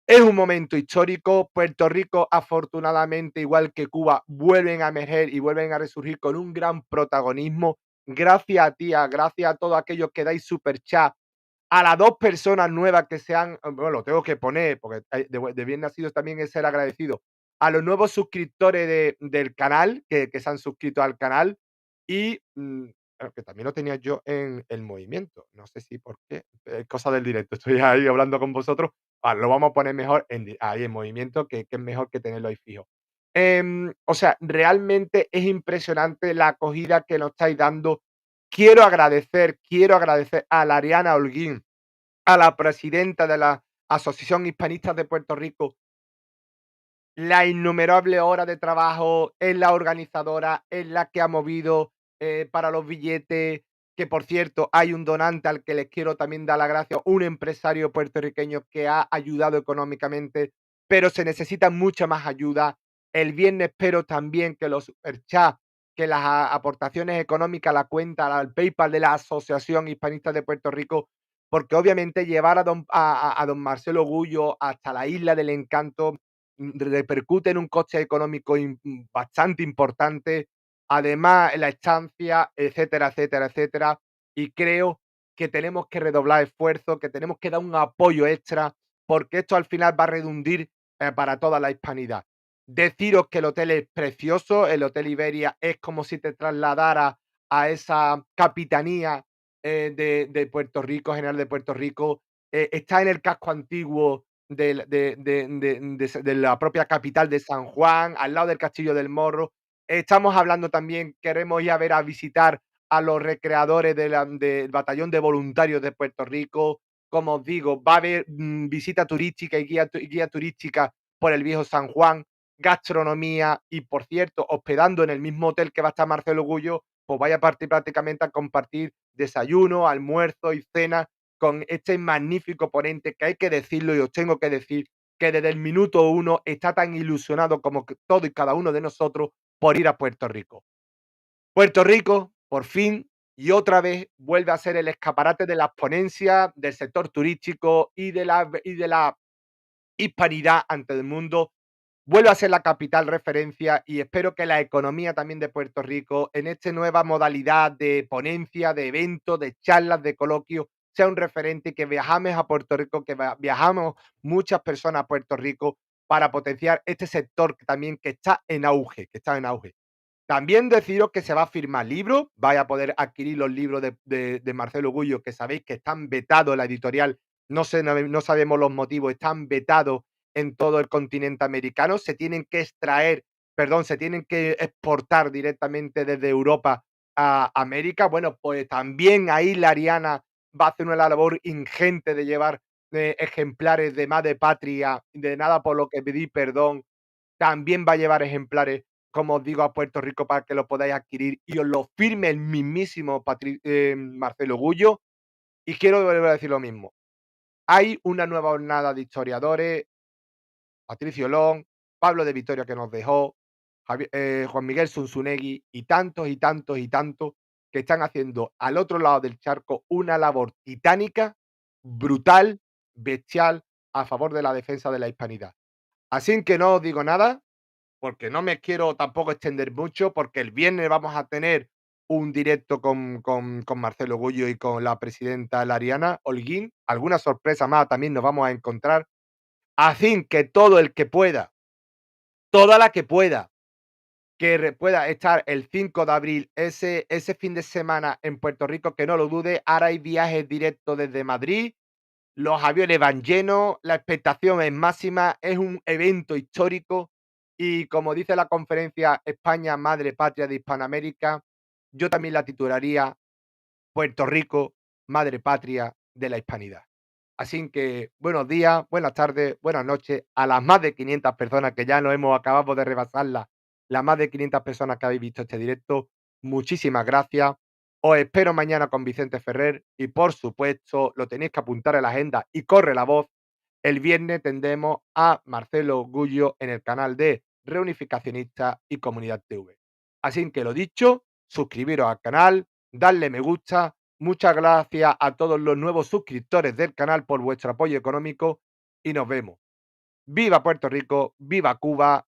Es un momento histórico. Puerto Rico, afortunadamente, igual que Cuba, vuelven a emerger y vuelven a resurgir con un gran protagonismo. Gracias a ti, gracias a todos aquellos que dais super chat, a las 2 personas nuevas que se han, bueno, lo tengo que poner porque de bien nacidos también es ser agradecido. A los nuevos suscriptores del canal, que se han suscrito al canal y que también lo tenía yo en el movimiento. No sé si por qué, cosa del directo. Estoy ahí hablando con vosotros. Lo vamos a poner mejor ahí en movimiento, que es mejor que tenerlo ahí fijo. O sea, realmente es impresionante la acogida que nos estáis dando. Quiero agradecer a Lariana Holguín, a la presidenta de la Asociación Hispanistas de Puerto Rico, la innumerable hora de trabajo, es la organizadora, es la que ha movido para los billetes, que por cierto hay un donante al que les quiero también dar las gracias, un empresario puertorriqueño que ha ayudado económicamente, pero se necesita mucha más ayuda. El viernes espero también que los superchats, que las aportaciones económicas, la cuenta, al PayPal de la Asociación Hispanista de Puerto Rico, porque obviamente llevar a don Marcelo Gullo hasta la Isla del Encanto repercute en un coste económico bastante importante, además la estancia, etcétera, etcétera, etcétera. Y creo que tenemos que redoblar esfuerzos, que tenemos que dar un apoyo extra, porque esto al final va a redundir para toda la hispanidad. Deciros que el hotel es precioso, el Hotel Iberia es como si te trasladara a esa capitanía de Puerto Rico, General de Puerto Rico. Está en el casco antiguo de la propia capital de San Juan, al lado del Castillo del Morro. Estamos hablando también, queremos ir a visitar a los recreadores del Batallón de Voluntarios de Puerto Rico. Como os digo, va a haber visita turística y guía turística por el viejo San Juan, gastronomía y, por cierto, hospedando en el mismo hotel que va a estar Marcelo Gullo, pues vaya a partir prácticamente a compartir desayuno, almuerzo y cena con este magnífico ponente, que hay que decirlo y os tengo que decir que desde el minuto 1 está tan ilusionado como todo y cada uno de nosotros por ir a Puerto Rico. Puerto Rico, por fin, y otra vez vuelve a ser el escaparate de las ponencias del sector turístico y de la hispanidad ante el mundo. Vuelve a ser la capital referencia y espero que la economía también de Puerto Rico, en esta nueva modalidad de ponencia, de eventos, de charlas, de coloquios, sea un referente y que viajamos a Puerto Rico, que viajamos muchas personas a Puerto Rico para potenciar este sector que también que está en auge, que está en auge. También deciros que se va a firmar libros, vais a poder adquirir los libros de Marcelo Gullo, que sabéis que están vetados en la editorial, no sabemos los motivos, están vetados en todo el continente americano, se tienen que se tienen que exportar directamente desde Europa a América. Bueno, pues también ahí la Ariana va a hacer una labor ingente de llevar ejemplares de Madre Patria, de Nada por lo que pedí perdón, también va a llevar ejemplares, como os digo, a Puerto Rico para que lo podáis adquirir y os lo firme el mismísimo Marcelo Gullo. Y quiero volver a decir lo mismo. Hay una nueva jornada de historiadores, Patricio Long, Pablo de Vitoria que nos dejó, Juan Miguel Zunzunegui y tantos y tantos y tantos que están haciendo al otro lado del charco una labor titánica, brutal, bestial, a favor de la defensa de la hispanidad. Así que no os digo nada, porque no me quiero tampoco extender mucho, porque el viernes vamos a tener un directo con Marcelo Gullo y con la presidenta Lariana Holguín. Alguna sorpresa más también nos vamos a encontrar. Así que todo el que pueda, toda la que pueda, pueda estar el 5 de abril, ese fin de semana en Puerto Rico, que no lo dude, ahora hay viajes directos desde Madrid, los aviones van llenos, la expectación es máxima, es un evento histórico y como dice la conferencia España, Madre Patria de Hispanoamérica, yo también la titularía Puerto Rico, Madre Patria de la Hispanidad. Así que buenos días, buenas tardes, buenas noches a las más de 500 personas que ya nos hemos acabado de rebasarla, las más de 500 personas que habéis visto este directo. Muchísimas gracias. Os espero mañana con Vicente Ferrer y por supuesto lo tenéis que apuntar en la agenda y corre la voz. El viernes tendremos a Marcelo Gullo en el canal de Reunificacionista y Comunidad TV. Así que lo dicho, suscribiros al canal, darle me gusta. Muchas gracias a todos los nuevos suscriptores del canal por vuestro apoyo económico y nos vemos. ¡Viva Puerto Rico! ¡Viva Cuba!